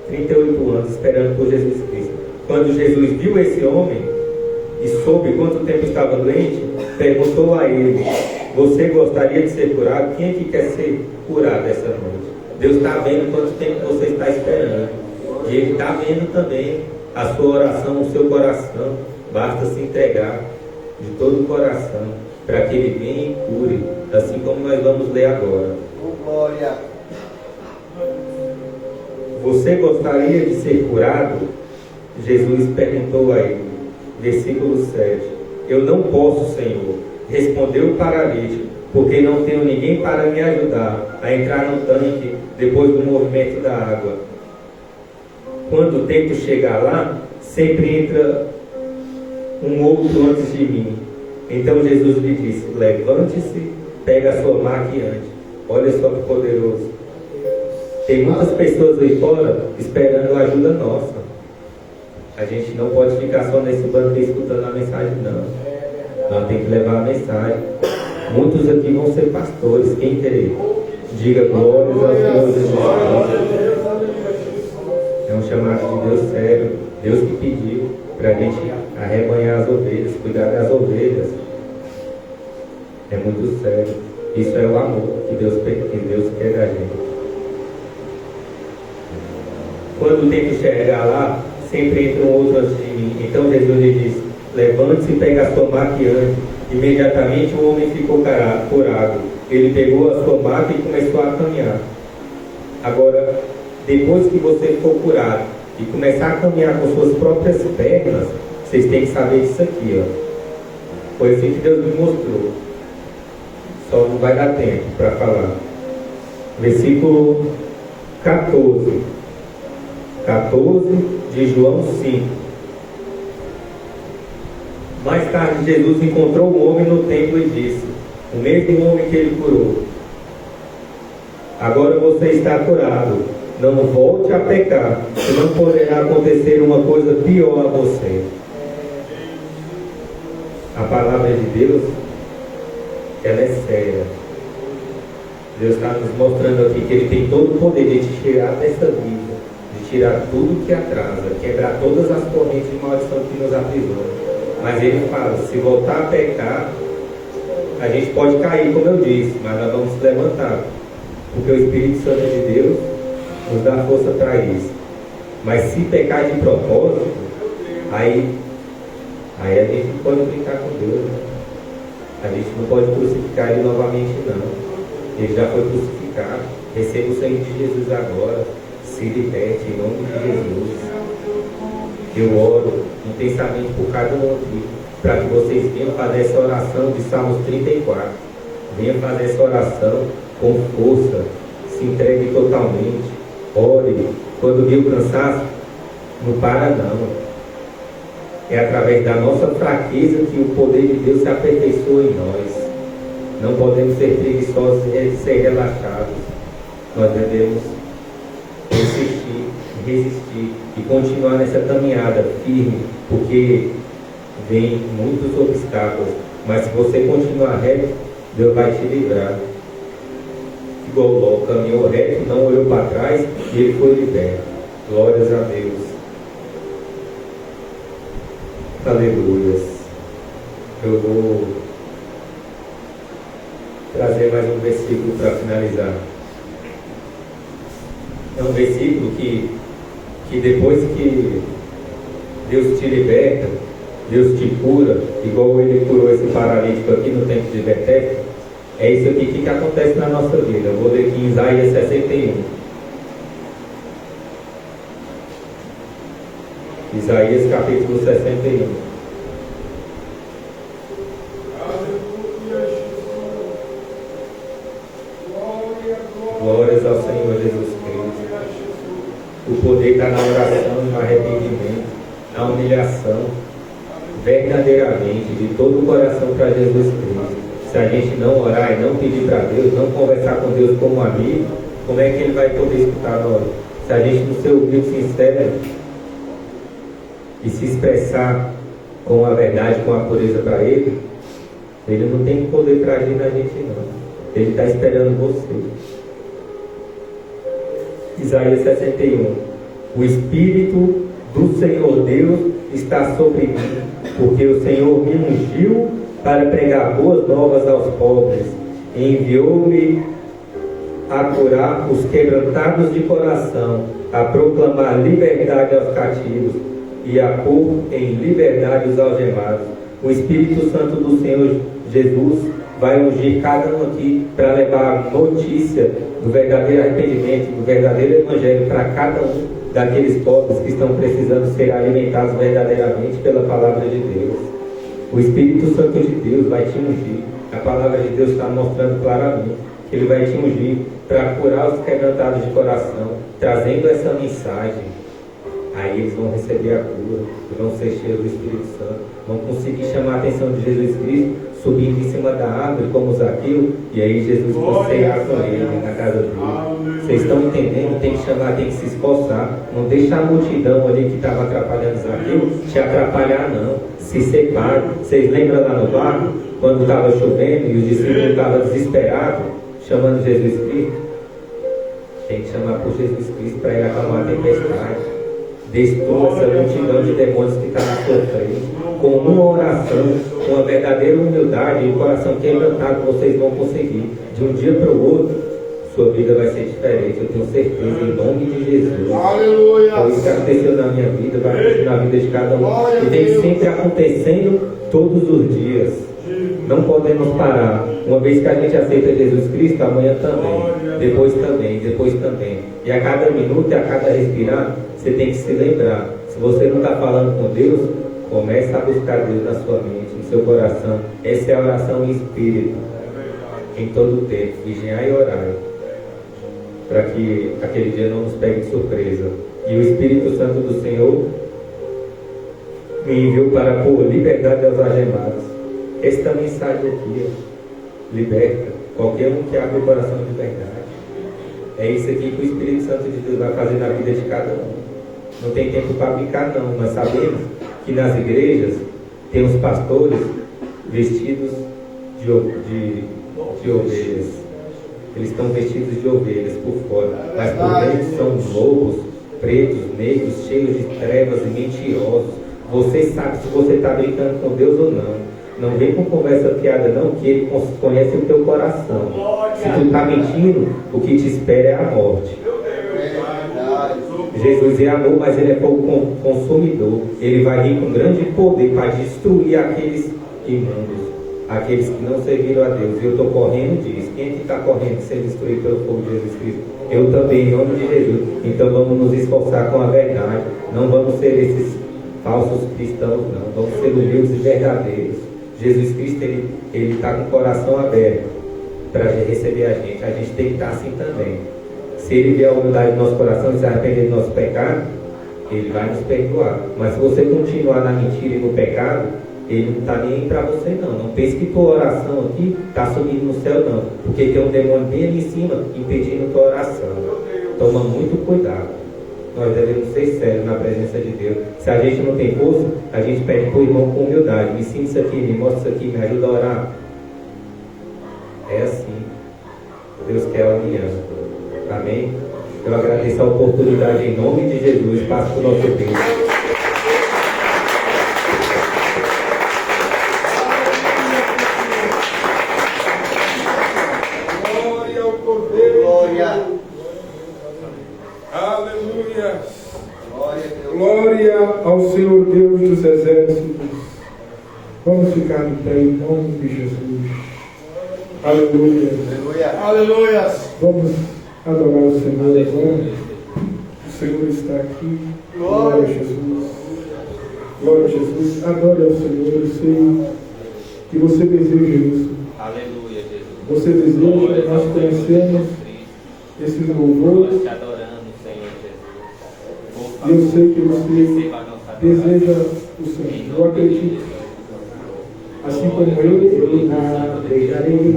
38 anos esperando por Jesus Cristo. Quando Jesus viu esse homem e soube quanto tempo estava doente, perguntou a ele: você gostaria de ser curado? Quem é que quer ser curado essa noite? Deus está vendo quanto tempo você está esperando. E Ele está vendo também a sua oração, o seu coração. Basta se entregar de todo o coração para que Ele venha e cure, assim como nós vamos ler agora.
Glória.
Você gostaria de ser curado? Jesus perguntou a ele, versículo 7. Eu não posso, Senhor, respondeu o paralítico, porque não tenho ninguém para me ajudar a entrar no tanque depois do movimento da água. Quando tento chegar lá, sempre entra um outro antes de mim. Então Jesus lhe disse: levante-se, pega a sua maca e ande. Olha só que poderoso. Tem muitas pessoas aí fora esperando a ajuda nossa. A gente não pode ficar só nesse banco escutando a mensagem, não. Nós temos que levar a mensagem. Muitos aqui vão ser pastores. Quem querer? Diga glórias ao Senhor Jesus Cristo. É um chamado de Deus sério. Deus que pediu para a gente arrebanhar as ovelhas, cuidar das ovelhas. É muito sério. Isso é o amor que Deus quer da gente. Quando tem que chegar lá, sempre entra um outro antes de mim. Então Jesus lhe disse: levante-se e pega a sua maca e ande. Imediatamente o homem ficou curado. Ele pegou a sua maca e começou a caminhar. Agora, depois que você for curado e começar a caminhar com suas próprias pernas, vocês têm que saber disso aqui, ó. Foi assim que Deus me mostrou. Só não vai dar tempo para falar. Versículo 14 de João 5. Mais tarde Jesus encontrou um homem no templo e disse, o mesmo homem que ele curou: agora você está curado, não volte a pecar, senão poderá acontecer uma coisa pior a você. A palavra de Deus, ela é séria. Deus está nos mostrando aqui que Ele tem todo o poder de te tirar dessa vida, de tirar tudo que atrasa, quebrar todas as correntes de maldição que nos aprisionam. Mas Ele fala, se voltar a pecar, a gente pode cair, como eu disse, mas nós vamos se levantar, porque o Espírito Santo de Deus nos dá força para isso. Mas se pecar de propósito, aí a gente não pode brincar com Deus, né? A gente não pode crucificar Ele novamente, não. Ele já foi crucificado. Receba o sangue de Jesus agora. Se liberte em nome de Jesus. Eu oro intensamente por cada um aqui, para que vocês venham fazer essa oração de Salmos 34. Venham fazer essa oração com força. Se entregue totalmente. Ore. Quando vir o cansaço, não para não. É através da nossa fraqueza que o poder de Deus se aperfeiçoa em nós. Não podemos ser preguiçosos e ser relaxados. Nós devemos persistir, resistir e continuar nessa caminhada firme, porque vem muitos obstáculos. Mas se você continuar reto, Deus vai te livrar. Igual Ló caminhou reto, não olhou para trás e ele foi liberto. Glórias a Deus. Aleluias. Eu vou trazer mais um versículo para finalizar. É um versículo que depois que Deus te liberta, Deus te cura, igual Ele curou esse paralítico aqui no templo de Betesda. É isso aqui que acontece na nossa vida. Eu vou ler aqui em Isaías 61. Isaías capítulo 61. Glórias ao Senhor Jesus Cristo. O poder está na oração, no arrependimento, na humilhação, verdadeiramente, de todo o coração para Jesus Cristo. Se a gente não orar e não pedir para Deus, não conversar com Deus como amigo, como é que Ele vai poder escutar nós? Se a gente não ser humilde, sincero e se expressar com a verdade, com a pureza para Ele, Ele não tem poder para agir na gente não. Ele está esperando você. Isaías 61. O Espírito do Senhor Deus está sobre mim, porque o Senhor me ungiu para pregar boas novas aos pobres, enviou-me a curar os quebrantados de coração, a proclamar liberdade aos cativos e a pôr em liberdade os algemados. O Espírito Santo do Senhor Jesus vai ungir cada um aqui para levar a notícia do verdadeiro arrependimento, do verdadeiro evangelho para cada um daqueles pobres que estão precisando ser alimentados verdadeiramente pela palavra de Deus. O Espírito Santo de Deus vai te ungir. A palavra de Deus está mostrando claramente que Ele vai te ungir para curar os quebrantados de coração, trazendo essa mensagem. Aí eles vão receber a cura, vão ser cheios do Espírito Santo, vão conseguir chamar a atenção de Jesus Cristo, subindo em cima da árvore como Zaqueu, e aí Jesus vai cear com ele na casa dele. Vocês estão entendendo? Tem que chamar, tem que se esforçar. Não deixa a multidão ali que estava atrapalhando Zaqueu te atrapalhar não. Se separe. Vocês lembram lá no barco, quando estava chovendo e os discípulos estavam desesperados, chamando Jesus Cristo? Tem que chamar por Jesus Cristo para ir acalmar a tempestade. Destrua essa multidão de demônios que está na sua frente. Com uma oração, com uma verdadeira humildade e um coração quebrantado, vocês vão conseguir. De um dia para o outro, sua vida vai ser diferente. Eu tenho certeza, em nome de Jesus.
Aleluia!
Foi isso que aconteceu na minha vida, vai acontecer na vida de cada um. E tem sempre acontecendo todos os dias. Não podemos parar. Uma vez que a gente aceita Jesus Cristo, amanhã também. Depois também, depois também. E a cada minuto e a cada respirar, você tem que se lembrar. Se você não está falando com Deus, comece a buscar Deus na sua mente, no seu coração. Essa é a oração em espírito. Em todo o tempo. Vigiar e orar. Para que aquele dia não nos pegue de surpresa. E o Espírito Santo do Senhor me enviou para pôr liberdade aos algemados. Esta mensagem aqui liberta qualquer um que abre o coração de verdade. É isso aqui que o Espírito Santo de Deus vai fazer na vida de cada um. Não tem tempo para brincar não. Nós sabemos que nas igrejas tem os pastores vestidos de ovelhas. Eles estão vestidos de ovelhas por fora, mas por dentro são lobos, pretos, negros, cheios de trevas e mentirosos. Você sabe se você está brincando com Deus ou não. Não vem com conversa fiada não, que Ele conhece o teu coração. Se tu está mentindo, o que te espera é a morte. Jesus é amor, mas Ele é fogo consumidor. Ele vai vir com grande poder para destruir aqueles imundos, aqueles que não serviram a Deus. Eu estou correndo disso. Quem é que está correndo de ser destruído pelo fogo de Jesus Cristo? Eu também, em nome de Jesus. Então vamos nos esforçar com a verdade. Não vamos ser esses falsos cristãos, não. Vamos ser humildes e verdadeiros. Jesus Cristo, Ele está com o coração aberto para receber a gente tem que estar assim também. Se Ele vê a humildade do nosso coração e se arrepender do nosso pecado, Ele vai nos perdoar. Mas se você continuar na mentira e no pecado, Ele não está nem aí para você não. Não pense que tua oração aqui está subindo no céu não, porque tem um demônio bem ali em cima impedindo tua oração. Toma muito cuidado. Nós devemos ser sérios na presença de Deus. Se a gente não tem força, a gente pede para o irmão com humildade. Me ensina isso aqui, me mostra isso aqui, me ajuda a orar. É assim. Deus quer a união. Amém? Eu agradeço a oportunidade em nome de Jesus. Passo para o nosso Deus.
Glória ao Cordeiro. Glória.
Aleluia. Glória ao Senhor Deus dos exércitos. Vamos ficar de pé em nome de Jesus. Aleluia.
Aleluia.
Vamos adorar o Senhor agora. O Senhor está aqui. Glória a Jesus. Glória a Jesus. Adore ao Senhor. Eu sei que você deseja isso.
Aleluia, Jesus.
Você deseja, nós conhecemos esses louvores.
Nós te adoramos, Senhor Jesus.
E eu sei que você
Receba a nossa adoração.
deseja o Senhor. Eu acredito. Assim como ele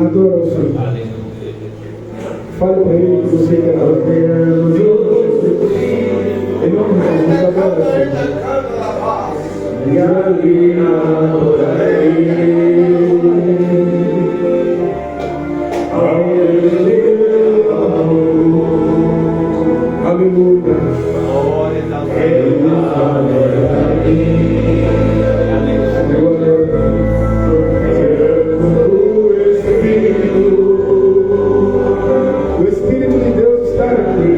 adora o Senhor.
Aleluia, Jesus.
Fale para ele que você quer adorar. Em nome de Jesus, adora o Senhor. E ali adorarei. Aleluia.
Glória ao Senhor.
O Espírito de Deus está aqui.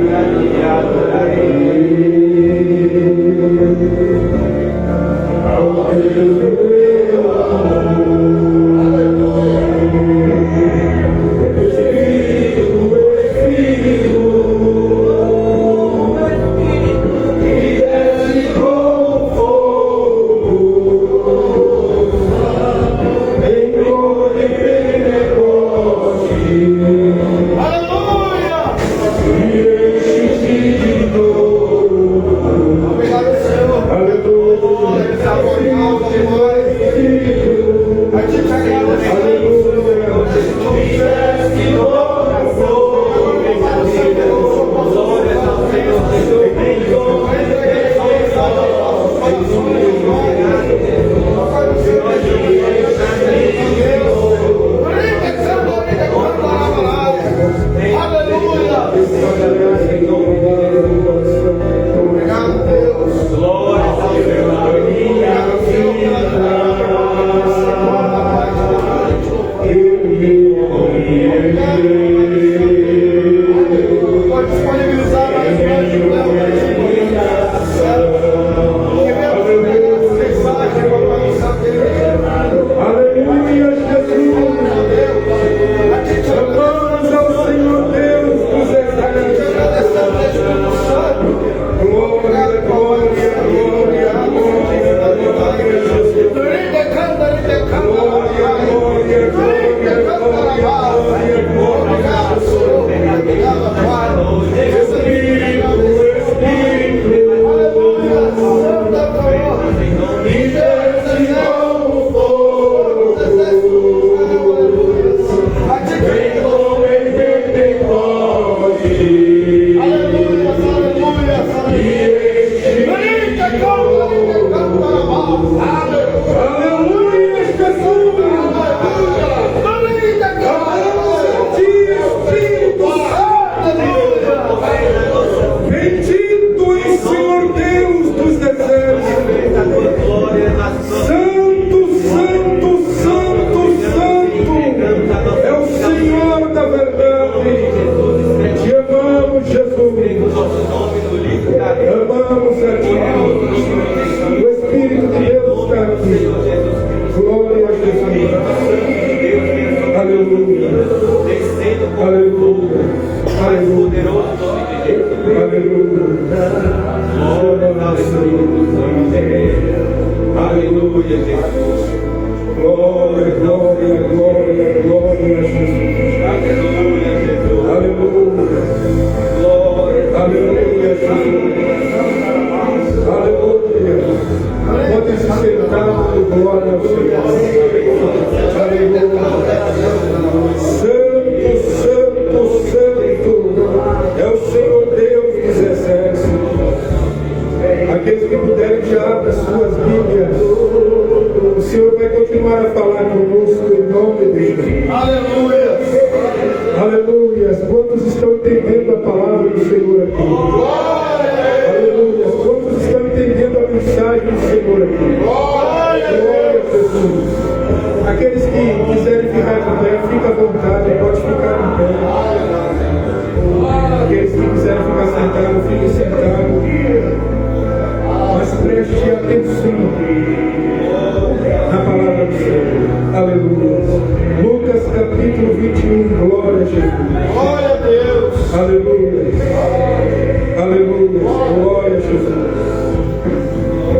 Aleluia. Glória a Jesus.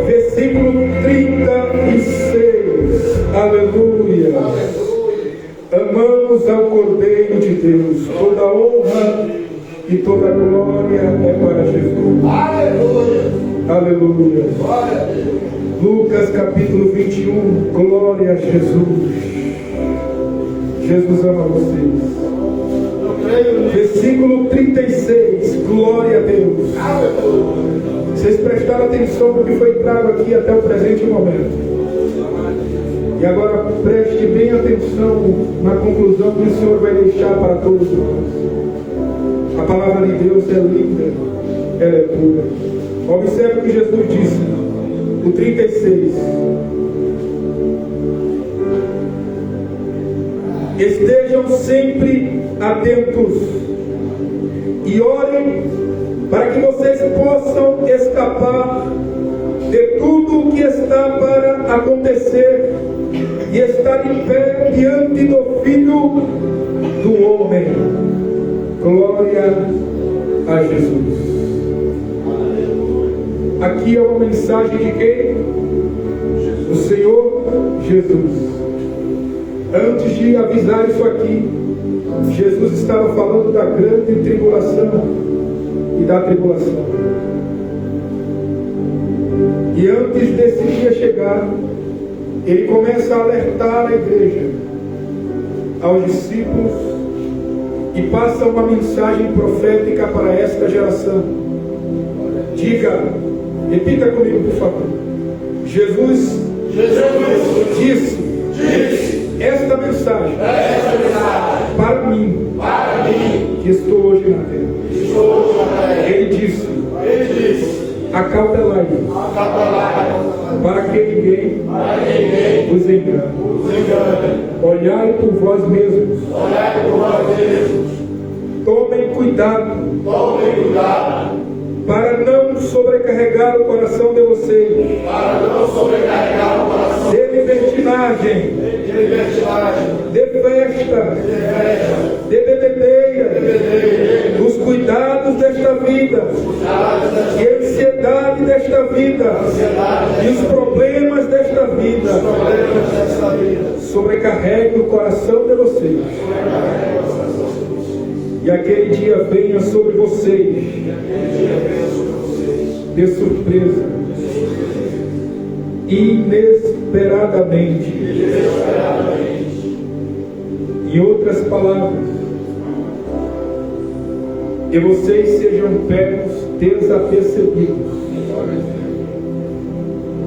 Versículo 30. E toda glória é para Jesus.
Aleluia.
Aleluia.
Glória a Deus.
Lucas capítulo 21. Glória a Jesus. Jesus ama vocês.
Eu creio nisso.
Versículo 36. Glória a Deus.
Aleluia.
Vocês prestaram atenção no que foi trago aqui até o presente momento. E agora preste bem atenção na conclusão que o Senhor vai deixar para todos nós. A palavra de Deus é linda, ela é pura. Observe o que Jesus disse, o 36. Estejam sempre atentos e orem para que vocês possam escapar de tudo o que está para acontecer e estar em pé diante do Filho do Homem. Glória a Jesus. Aqui é uma mensagem de quem? Do Senhor Jesus. Antes de avisar isso aqui, Jesus estava falando da grande tribulação e da tribulação. E antes desse dia chegar, ele começa a alertar a igreja, aos discípulos, e passa uma mensagem profética para esta geração. Diga, repita comigo, por favor. Jesus disse esta mensagem para mim, que estou hoje na terra. Ele disse, acautelai-vos, para que ninguém vos engane. Olhai por vós mesmos. Tomem cuidado para não sobrecarregar o coração de vocês de libertinagem, de festa, de bebedeira, dos cuidados desta vida, e a ansiedade desta vida, e os problemas desta vida. Sobrecarregue o coração de vocês, e aquele dia venha sobre vocês de surpresa, inesperadamente. Em outras palavras, que vocês sejam pegos desapercebidos.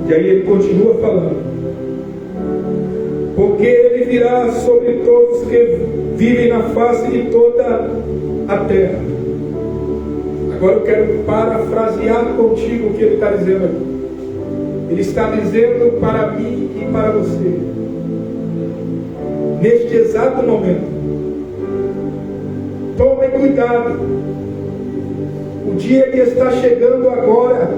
E aí ele continua falando, porque ele virá sobre todos que vivem na face de toda a terra. Agora eu quero parafrasear contigo o que ele está dizendo aqui. Ele está dizendo para mim e para você, neste exato momento, tomem cuidado. O dia que está chegando agora,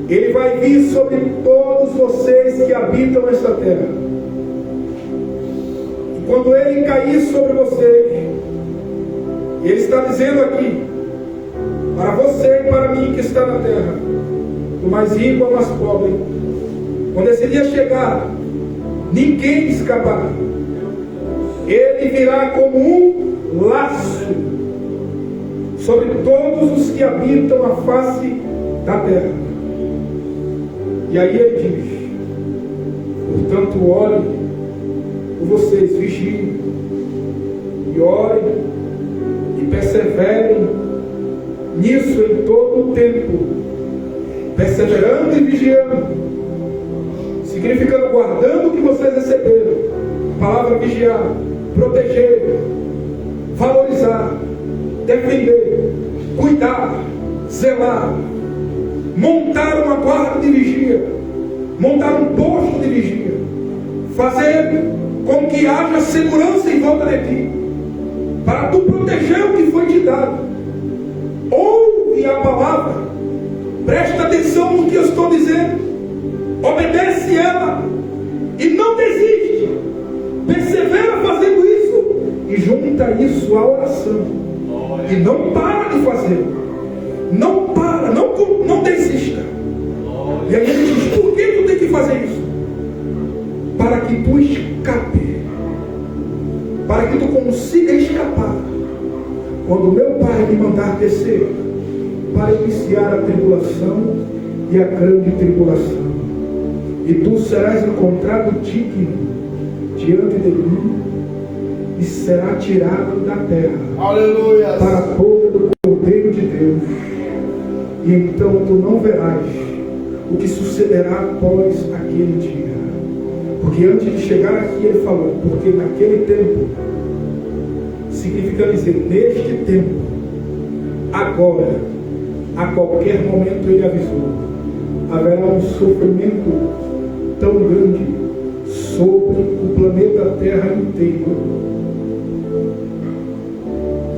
ele vai vir sobre todos vocês que habitam esta terra. E quando ele cair sobre vocês, ele está dizendo aqui, para você e para mim que está na terra, do mais rico ao mais pobre, quando esse dia chegar, ninguém escapará. Ele virá como um laço sobre todos os que habitam a face da terra. E aí ele diz, portanto, orem por vocês, vigiem e orem e perseverem nisso em todo o tempo, perseverando e vigiando, significando guardando o que vocês receberam. A palavra vigiar, proteger, valorizar, defender, cuidar, zelar, montar uma guarda de vigia, montar um posto de vigia, fazer com que haja segurança em volta de ti, para tu proteger o que foi te dado. Ouve a palavra, presta atenção no que eu estou dizendo, obedece ela e não desiste, persevera fazendo isso e junta isso à oração e não para de fazer, não para, não desista. E aí ele diz, por que tu tem que fazer isso? Para que tu escape, para que tu consiga escapar quando meu Pai me mandar descer para iniciar a tribulação e a grande tribulação, e tu serás encontrado digno diante de mim, e será tirado da terra.
Aleluia.
Para a boca do Cordeiro de Deus, e então tu não verás o que sucederá após aquele dia. Porque antes de chegar aqui ele falou, porque naquele tempo, significa dizer, neste tempo, agora, a qualquer momento ele avisou, haverá um sofrimento tão grande sobre o planeta Terra inteiro.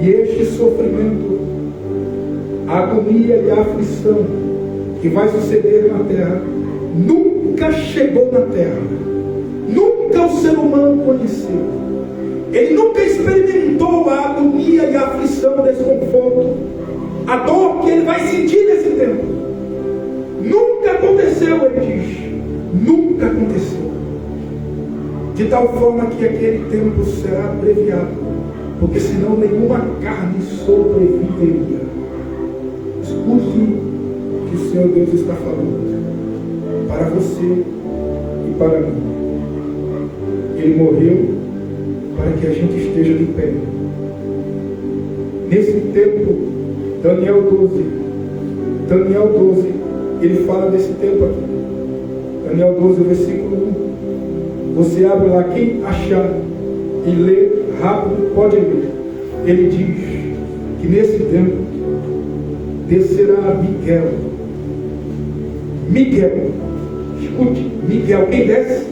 E este sofrimento, a agonia e a aflição que vai suceder na Terra, nunca chegou na Terra. Nunca o ser humano conheceu. Ele nunca experimentou a agonia e a aflição, o desconforto, a dor que ele vai sentir nesse tempo. Nunca aconteceu, ele diz. Nunca aconteceu. De tal forma que aquele tempo será abreviado, porque senão nenhuma carne sobreviveria. Escute o que o Senhor Deus está falando para você e para mim. Ele morreu para que a gente esteja de pé. Nesse tempo, Daniel 12, ele fala desse tempo aqui. Daniel 12, versículo 1. Você abre lá, quem achar e lê rápido, pode ler. Ele diz que nesse tempo descerá Miguel, escute, Miguel, quem desce?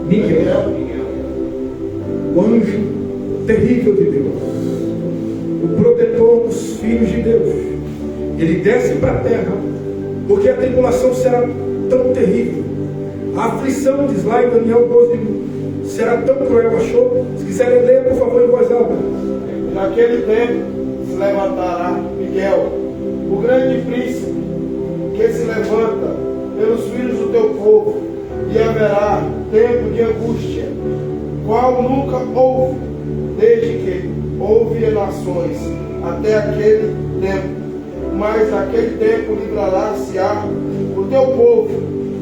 Miguel, o anjo terrível de Deus, o protetor dos filhos de Deus. Ele desce para a terra, porque a tribulação será tão terrível. A aflição, diz lá em Daniel 12, será tão cruel. Achou? Se quiserem ler, por favor, em voz alta.
Naquele tempo se levantará Miguel, o grande príncipe, que se levanta pelos filhos do teu povo, e haverá tempo de angústia, qual nunca houve, desde que houve nações, até aquele tempo. Mas naquele tempo livrará-se-á o teu povo,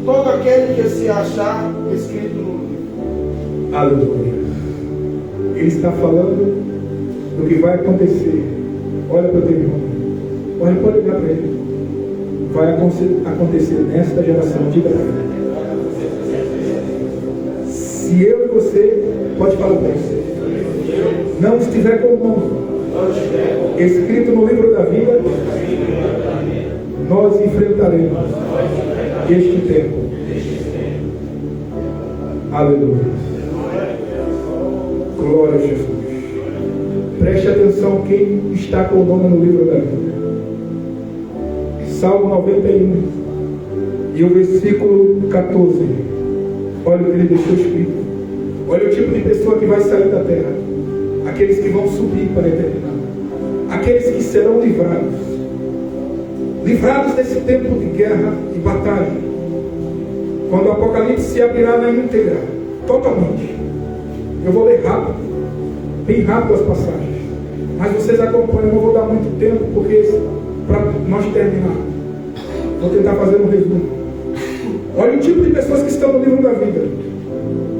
todo aquele que se achar escrito no livro.
Aleluia. Ele está falando do que vai acontecer. Olha para o teu irmão. Pode olhar para ele. Vai acontecer nesta geração. Diga para ele. Se eu e você, pode falar para ele, não estiver com o nome escrito no livro da vida, nós enfrentaremos este tempo. Aleluia. Glória a Jesus. Preste atenção quem está com o nome no livro da vida. Salmo 91 e o versículo 14. Olha o que ele deixou escrito. Olha o tipo de pessoa que vai sair da terra. Aqueles que vão subir para a eternidade. Aqueles que serão livrados. Livrados desse tempo de guerra e batalha. Quando o Apocalipse se abrirá na íntegra, totalmente. Eu vou ler rápido, bem rápido as passagens. Mas vocês acompanham, eu não vou dar muito tempo, porque para nós terminar, vou tentar fazer um resumo. Olha o tipo de pessoas que estão no livro da vida.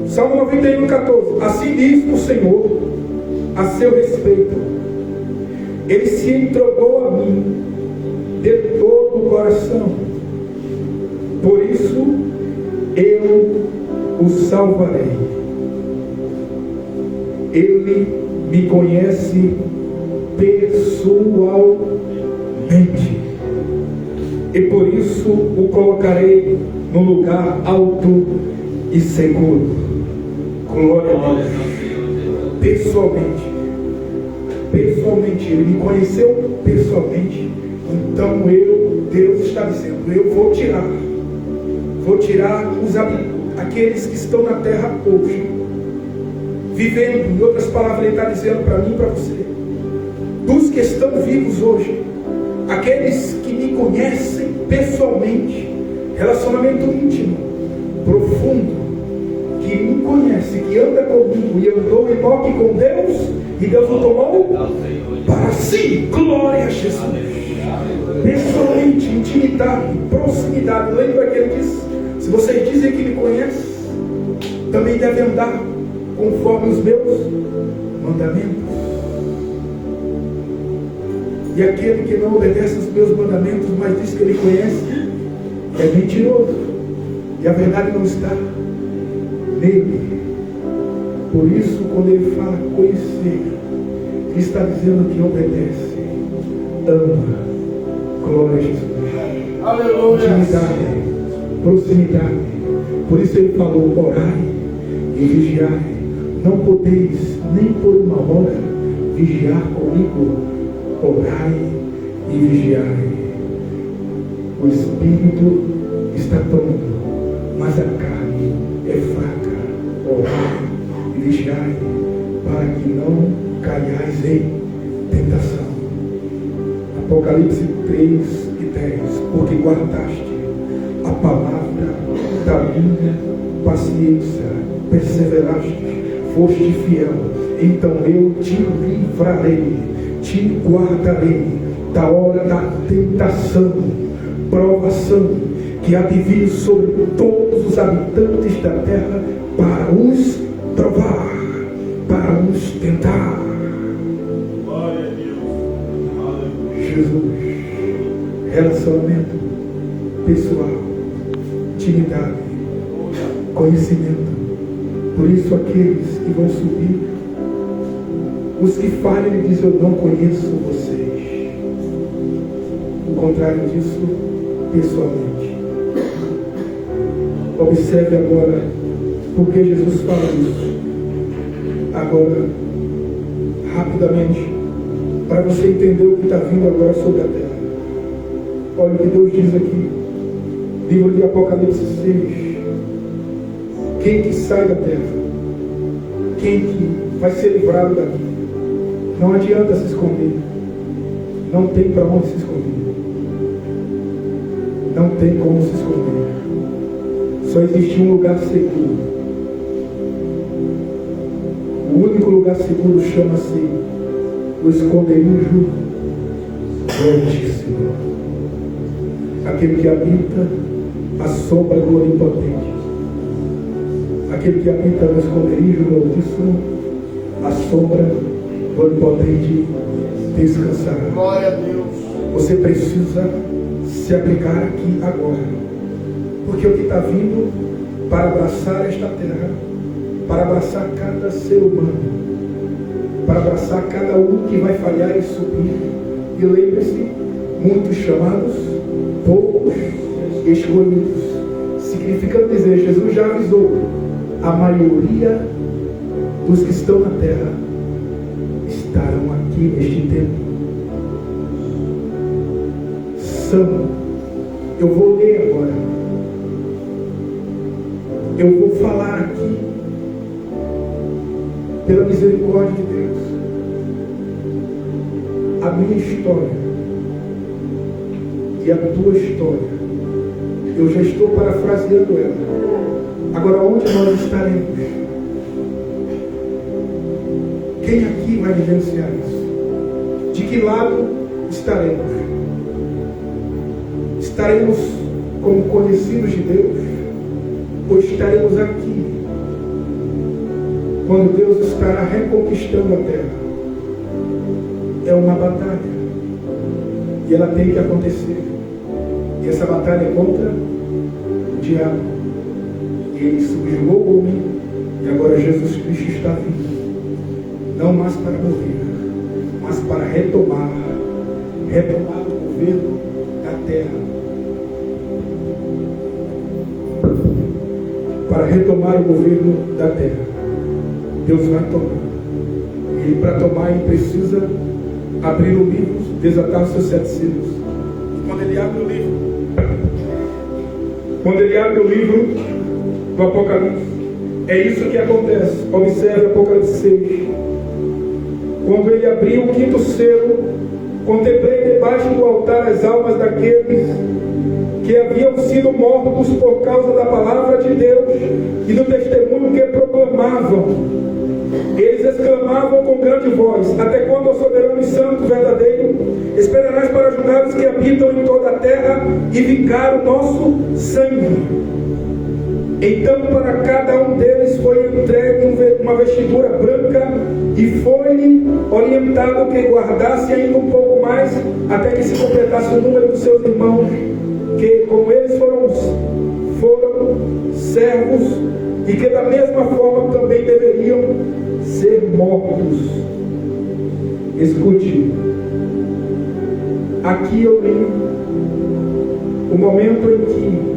Salmo 91, 14. Assim diz o Senhor a seu respeito: Ele se entregou a mim de todo o coração, por isso eu o salvarei. Ele me conhece pessoalmente, e por isso o colocarei no lugar alto e seguro. Glória a Deus. Pessoalmente, ele me conheceu pessoalmente. Então Deus está dizendo, eu vou tirar aqueles que estão na terra hoje, vivendo. Em outras palavras, ele está dizendo para mim e para você, dos que estão vivos hoje, aqueles que me conhecem pessoalmente, relacionamento íntimo, profundo, que me conhecem conhece, que anda comigo e andou em toque com Deus, e Deus o tomou para si. Glória a Jesus. Pessoalmente, intimidade, proximidade. Lembra que ele disse: se vocês dizem que me conhecem, também devem andar conforme os meus mandamentos. E aquele que não obedece os meus mandamentos, mas diz que ele conhece, é mentiroso, e a verdade não está nele. Por isso, quando ele fala conhecer, ele está dizendo que obedece, ama. Glória a Jesus.
Aleluia.
Intimidade, proximidade. Por isso ele falou: orai e vigiai. Não podeis nem por uma hora vigiar comigo. Orai e vigiai. O espírito está pronto, mas a carne é fraca. Orai e vigiai, para que não caiais em tentação. Apocalipse 3 e 10. Porque guardaste a palavra da minha paciência, perseveraste, foste fiel, então eu te livrarei, te guardarei da hora da tentação, provação, que há de vir sobre todos os habitantes da terra, para os provar, para os tentar.
Glória a Deus.
Jesus, relacionamento pessoal, intimidade, conhecimento. Por isso aqueles que vão subir, os que falham, ele diz: eu não conheço vocês. O contrário disso, pessoalmente. Observe agora porque Jesus fala isso. Agora, rapidamente, para você entender o que está vindo agora sobre a terra. Olha o que Deus diz aqui, livro de Apocalipse 6. Quem que sai da terra? Quem que vai ser livrado daqui? Não adianta se esconder. Não tem para onde se esconder. Não tem como se esconder. Só existe um lugar seguro. O único lugar seguro chama-se o esconderijo do Altíssimo. Aquele que habita a sombra do Onipotente. Aquele que habita no esconderijo do Altíssimo, a sombra do Onipotente descansará.
Glória a Deus.
Você precisa se aplicar aqui agora. Porque o que está vindo para abraçar esta terra, para abraçar cada ser humano, para abraçar cada um que vai falhar e subir. E lembre-se, muitos chamados, poucos escolhidos. Significando dizer, Jesus já avisou, a maioria dos que estão na terra estarão aqui neste tempo. Eu vou ler agora. Eu vou falar aqui, pela misericórdia de Deus, a minha história e a tua história. Eu já estou parafraseando ela. Agora, onde nós estaremos? Quem aqui vai vivenciar isso? De que lado estaremos? Estaremos como conhecidos de Deus? Ou estaremos aqui quando Deus estará reconquistando a terra? É uma batalha e ela tem que acontecer. E essa batalha é contra o diabo. E ele subjugou o homem, e agora Jesus Cristo está vindo, não mais para morrer, mas para retomar o governo da terra. Para retomar o governo da terra. Deus vai tomar. E para tomar ele precisa abrir o livro, desatar os seus 7 selos. Quando ele abre o livro do Apocalipse, é isso que acontece. Observe Apocalipse 6. Quando ele abriu o 5º selo, contemplei debaixo do altar as almas daqueles que haviam sido mortos por causa da palavra de Deus e do testemunho que proclamavam. Eles exclamavam com grande voz: até quando, ó soberano e santo verdadeiro, esperarás para julgar os que habitam em toda a terra e vingar o nosso sangue? Então para cada um deles foi entregue uma vestidura branca, e foi-lhe orientado que guardasse ainda um pouco mais, até que se completasse o número dos seus irmãos, que como eles foram servos, e que da mesma forma também deveriam ser mortos. Escute, aqui eu li o momento em que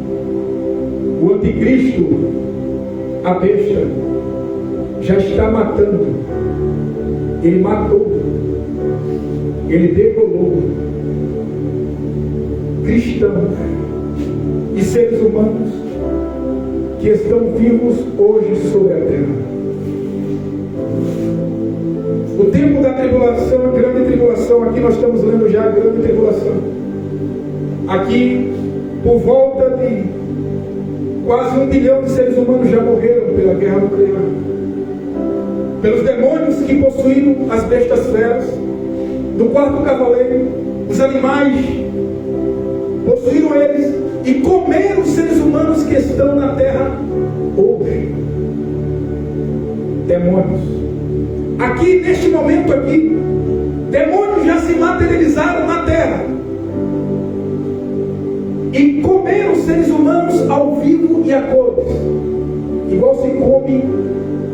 o anticristo, a besta, já está matando. Ele matou, ele degolou cristãos e seres humanos que estão vivos hoje sobre a terra. O tempo da tribulação, a grande tribulação, aqui nós estamos lendo já a grande tribulação. Aqui, por volta de quase 1 bilhão de seres humanos já morreram pela guerra nuclear, pelos demônios que possuíram as bestas feras, do quarto cavaleiro. Os animais possuíram eles e comeram os seres humanos que estão na terra hoje. Demônios. Aqui, neste momento aqui, demônios já se materializaram na terra e comeram os seres humanos ao vivo e a cores, igual se come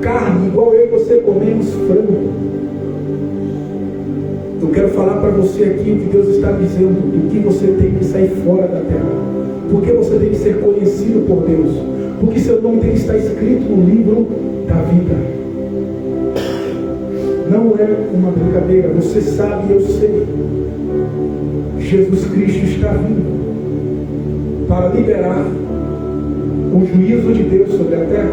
carne, igual eu e você comemos frango. Eu quero falar para você aqui o que Deus está dizendo, do que você tem que sair fora da terra, porque você tem que ser conhecido por Deus, porque seu nome tem que estar escrito no livro da vida. Não é uma brincadeira, você sabe, eu sei. Jesus Cristo está vindo para liberar o juízo de Deus sobre a terra,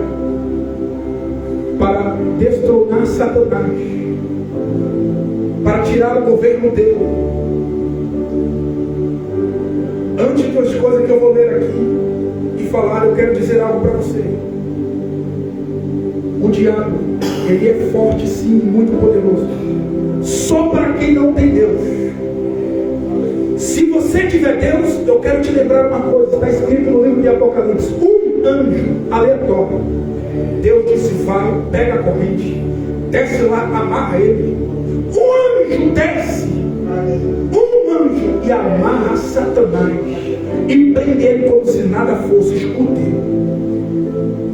para destronar Satanás, para tirar o governo dele. Antes das coisas que eu vou ler aqui e falar, eu quero dizer algo para você. O diabo, ele é forte sim, muito poderoso, só para quem não tem Deus. Se você tiver Deus, eu quero te lembrar uma coisa, está escrito no livro de Apocalipse: um anjo aleatório, Deus disse: vai, pega a corrente, desce lá, amarra ele. Um anjo desce, um anjo, e amarra Satanás e prende ele como se nada fosse. Escute,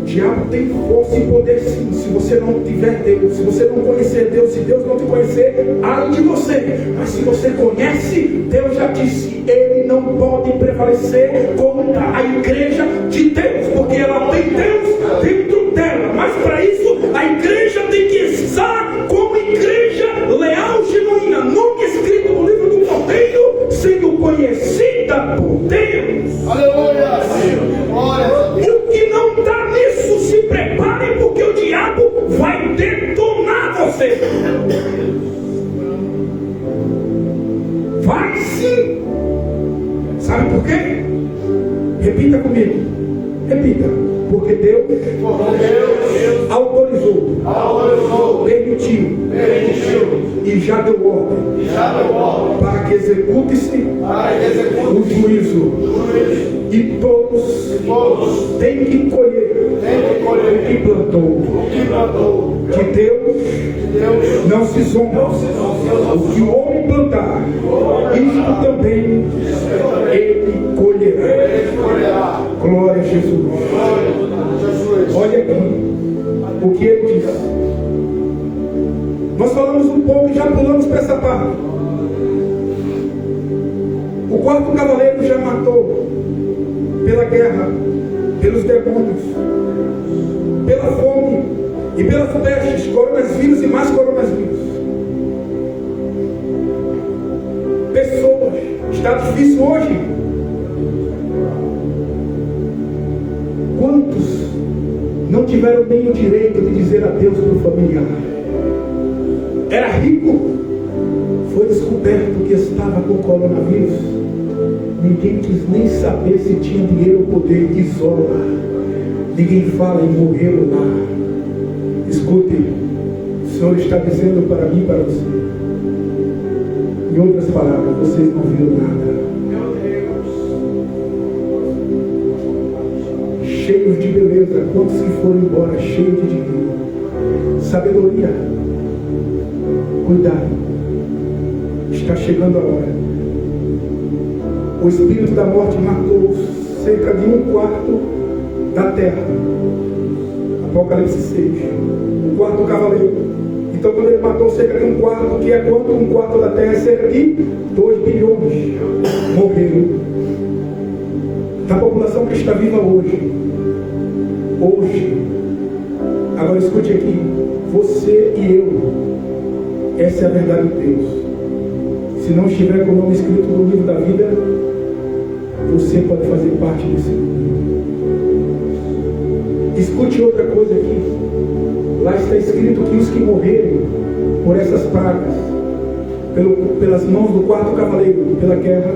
o diabo tem força e poder sim, se você não tiver Deus, se você não conhecer Deus, se Deus não te conhecer, ai de você. Mas se você conhece, Deus já disse, ele não pode prevalecer contra a igreja de Deus, porque ela tem Deus dentro dela. Mas para isso, a igreja tem que estar como igreja leal, genuína, nome escrito no livro do Cordeiro, sendo conhecida por Deus.
Aleluia!
O que não está nisso, se prepare, porque o diabo vai detonar você. Vai sim. Sabe por quê? Repita comigo. Repita. Porque Deus autorizou, permitiu e já deu ordem para que execute-se o juízo. E todos têm que colher o que plantou. Que Deus não se zomba. O que o homem plantar, isto também ele colherá. Glória a Jesus. Olha aqui o que ele diz. Nós falamos um pouco e já pulamos para essa parte. O quarto cavaleiro já matou pela guerra, pelos demônios, pela fome e pelas pestes, coronavírus e mais coronavírus. Pessoas, está difícil hoje. Quantos não tiveram nem o direito de dizer adeus para o familiar? Era rico, foi descoberto que estava com coronavírus, ninguém quis nem saber se tinha dinheiro ou poder. Isola. Ninguém fala em morrer lá. Escute, o Senhor está dizendo para mim e para você. Em outras palavras, vocês não viram nada. Cheios de beleza, quantos que foram embora, cheios de dinheiro. Sabedoria. Cuidado. Está chegando a hora. O espírito da morte matou cerca de 1/4 da terra. Apocalipse 6. O 4º cavaleiro. Então quando ele matou cerca de 1/4, que é quanto? 1/4 da terra é cerca de 2 bilhões. Morreram. Da população que está viva hoje. Agora escute aqui. Você e eu. Essa é a verdade de Deus. Se não estiver com o nome escrito no livro da vida, você pode fazer parte desse livro. Escute outra coisa aqui. Lá está escrito que os que morreram por essas pragas, pelas mãos do 4º cavaleiro, pela guerra,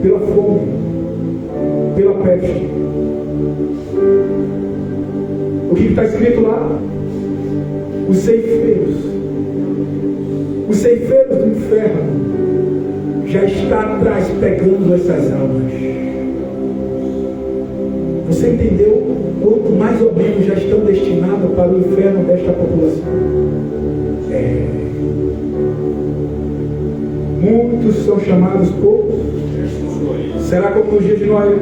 pela fome, pela peste. O que está escrito lá? Os ceifeiros do inferno já está atrás pegando essas almas. Você entendeu quanto mais ou menos já estão destinados para o inferno desta população? Muitos são chamados poucos. Será como no dia de Noé?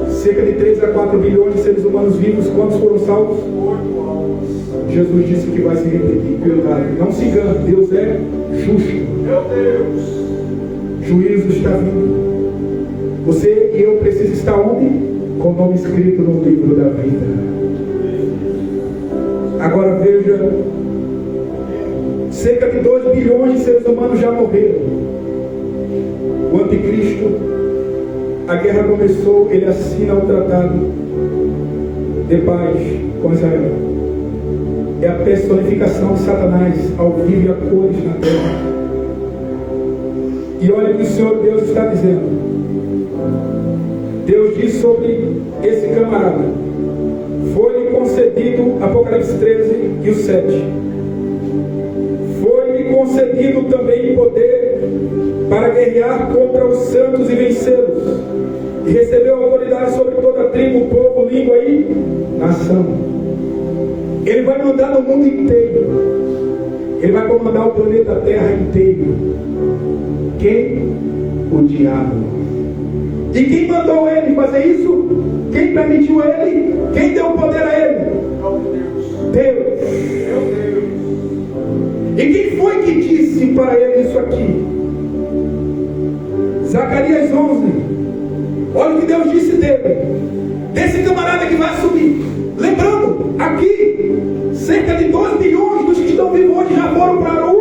Cerca de 3 a 4 bilhões de seres humanos vivos. Quantos foram salvos? Jesus disse que vai se repetir. Cuidado, não se engane, Deus é justo. Meu Deus. Juízo está vindo. Você e eu precisamos estar onde? Com o nome escrito no livro da vida. Agora veja, cerca de 2 bilhões de seres humanos já morreram. O anticristo, a guerra começou, ele assina o tratado de paz com Israel. É a personificação de Satanás ao vivo e a cores na terra. E olha o que o Senhor Deus está dizendo. Deus diz sobre esse camarada: foi-lhe concedido, Apocalipse 13 e o 7, foi-lhe concedido também poder para guerrear contra os santos e vencê-los, e recebeu autoridade sobre toda a tribo, povo, língua e nação. Ele vai mandar no mundo inteiro. Ele vai comandar o planeta Terra inteiro. Quem? O diabo. E quem mandou ele fazer isso? Quem permitiu ele? Quem deu o poder a ele? Deus. E quem foi que disse para ele isso aqui? Zacarias 11. Olha o que Deus disse dele. Desse camarada que vai subir. Lembrando, aqui, cerca de 2 bilhões dos que estão vivos hoje já foram para o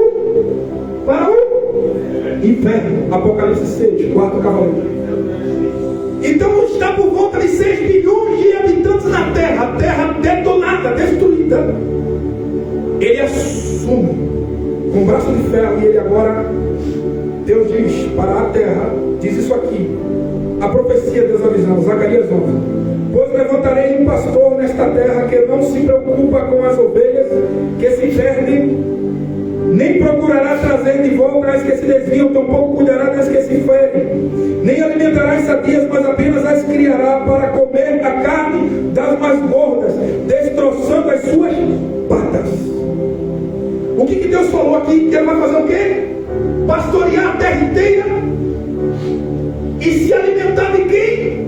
inferno. Apocalipse 6, 4 cavaleiros. Então está por volta de 6 bilhões de habitantes na terra. A terra detonada, destruída. Ele assume com o braço de ferro e ele agora, Deus diz para a terra, diz isso aqui. A profecia, Deus avisando, Zacarias 11. Pois levantarei um pastor nesta terra que não se preocupa com as ovelhas que se perdem, nem procurará trazer de volta as que se desviam, tampouco cuidará das que se ferem, nem alimentará as sadias, mas apenas as criará para comer a carne das mais gordas, destroçando as suas patas. O que Deus falou aqui? Que ele vai fazer o quê? Pastorear a terra inteira e se alimentar de quem?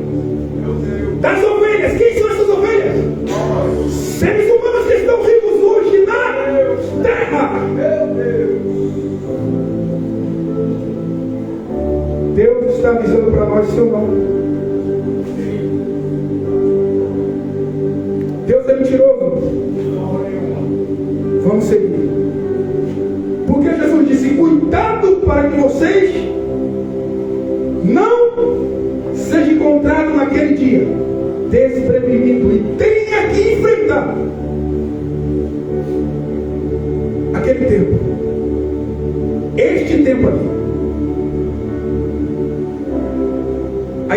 Das ovelhas. Quem são essas ovelhas? Seres humanos que estão vivos hoje na terra. Deus está avisando para nós, seu nome. Deus é mentiroso. Vamos seguir. Porque Jesus disse: cuidado para que vocês não seja encontrado naquele dia desprevenido e tenha que enfrentar aquele tempo, este tempo aqui.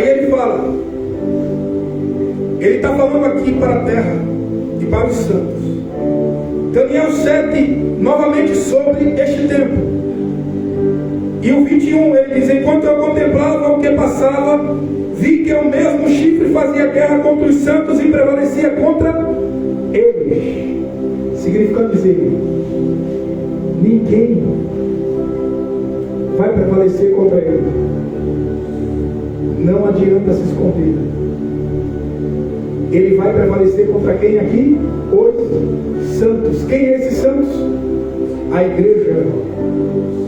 Aí ele fala, ele está falando aqui para a terra e para os santos. Daniel 7, novamente sobre este tempo. E o 21, ele diz: enquanto eu contemplava o que passava, vi que o mesmo chifre fazia guerra contra os santos e prevalecia contra eles. Significando dizer, ninguém vai prevalecer contra ele. Não adianta se esconder. Ele vai prevalecer contra quem aqui? Os santos. Quem é esses santos? A igreja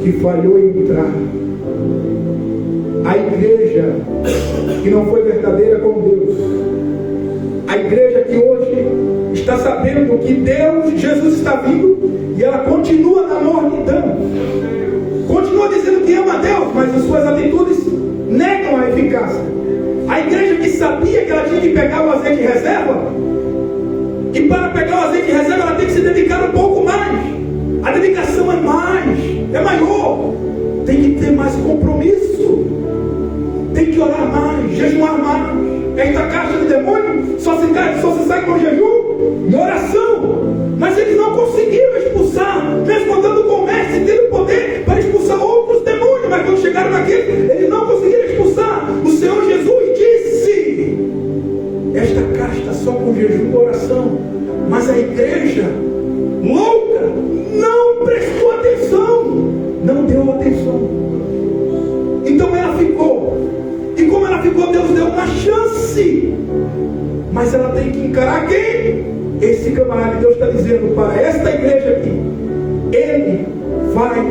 que falhou em entrar. A igreja que não foi verdadeira com Deus. A igreja que hoje está sabendo que Deus, Jesus está vindo, e ela continua na mornidão. Continua dizendo que ama a Deus, mas as suas atitudes negam a eficácia. A igreja que sabia que ela tinha que pegar o azeite de reserva, e para pegar o azeite de reserva ela tem que se dedicar um pouco mais. A dedicação é mais, é maior. Tem que ter mais compromisso. Tem que orar mais, jejuar mais. Esta caixa de demônio só se sai com jejum e oração. Mas eles não conseguiram expulsar, mesmo andando com o mestre, tendo poder para expulsar outros demônios. Mas quando chegaram naquele, eles não conseguiram expulsar. O Senhor Jesus disse: esta casta só com jejum e oração. Mas a igreja louca não prestou atenção, não deu atenção. Então ela ficou. E como ela ficou, Deus deu uma chance. Mas ela tem que encarar quem? Esse camarada. Deus está dizendo para esta igreja aqui: Ele vai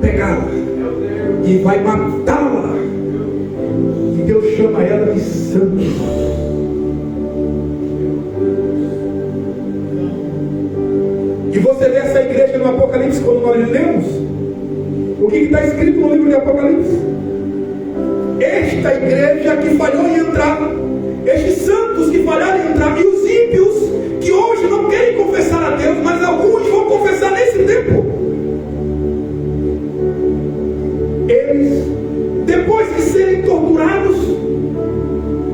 pegá-la e vai matá-la. E Deus chama ela de santo. E você vê essa igreja no Apocalipse, quando nós lemos, o que está escrito no livro de Apocalipse? Esta igreja que falhou em entrar, estes santos que falharam em entrar, e os ímpios que hoje não querem confessar a Deus, mas alguns vão confessar nesse tempo. Eles, depois de serem torturados,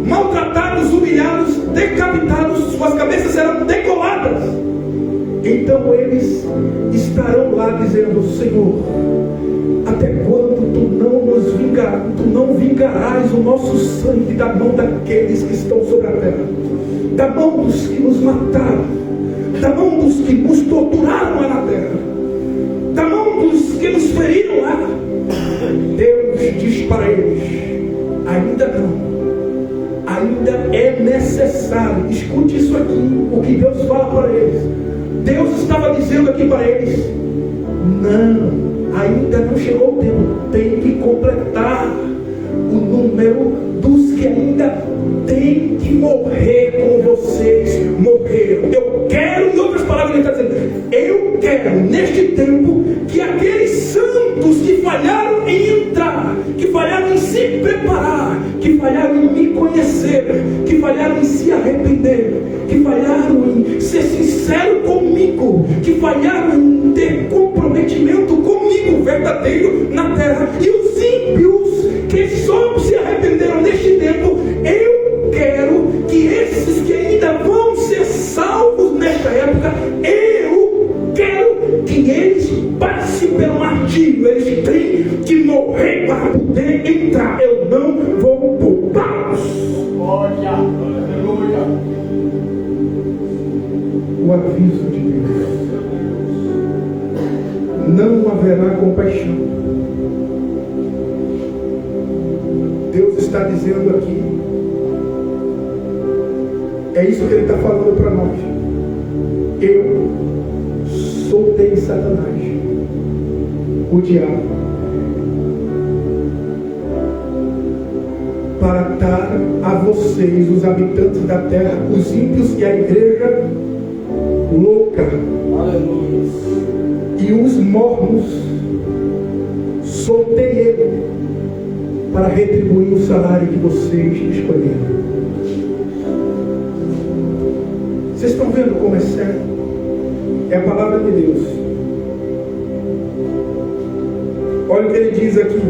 maltratados, humilhados, decapitados, suas cabeças serão decoladas. Então eles estarão lá dizendo: Senhor, até quando tu não vingarás o nosso sangue da mão daqueles que estão sobre a terra, da mão dos que nos mataram, da mão dos que nos torturaram lá na terra, da mão dos que nos feriram lá? Deus diz para eles: ainda não. Ainda é necessário. Escute isso aqui, o que Deus fala para eles. Deus estava dizendo aqui para eles: não, ainda não chegou o tempo. Tem que completar o número dos que ainda tem que morrer com vocês. Morreram. Eu quero, em outras palavras, ele está dizendo: eu quero neste tempo que aqueles santos que falharam em entrar, que falharam em se preparar, que falharam em me conhecer, que falharam em se arrepender, que falharam em ser sincero comigo, que falharam em ter comprometimento comigo verdadeiro na terra, e os ímpios que só se arrependeram neste tempo, eu quero que esses que ainda vão ser salvos nesta época, eu quero que eles passem pelo martírio. Eles têm que morrer para poder entrar. Eu não vou poupá-los.
Olha, aleluia.
O aviso de Deus: não haverá compaixão. Deus está dizendo aqui, é isso que Ele está falando para nós: eu soltei Satanás, o diabo, para dar a vocês, os habitantes da terra, os ímpios e a igreja louca,
Aleluia.
e os mornos. Soltei ele para retribuir o salário que vocês escolheram. Vocês estão vendo como é sério? É a palavra de Deus. Olha o que ele diz aqui,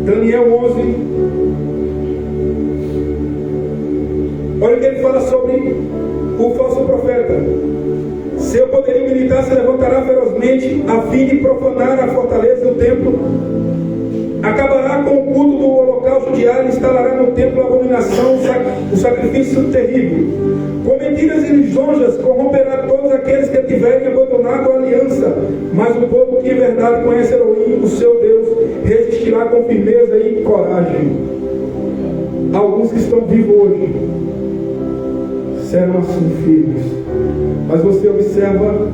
Daniel 11, Olha o que ele fala sobre o falso profeta. Seu poderio militar se levantará ferozmente a fim de profanar a fortaleza e o templo. Acabará com o culto do holocausto diário e instalará no templo a abominação, o sacrifício terrível. Com mentiras e lisonjas corromperá todos aqueles que tiverem abandonado a aliança. Mas o povo que em verdade conhece Elohim, o seu Deus, resistirá com firmeza e coragem. Alguns que estão vivos hoje serão assim firmes. Mas você observa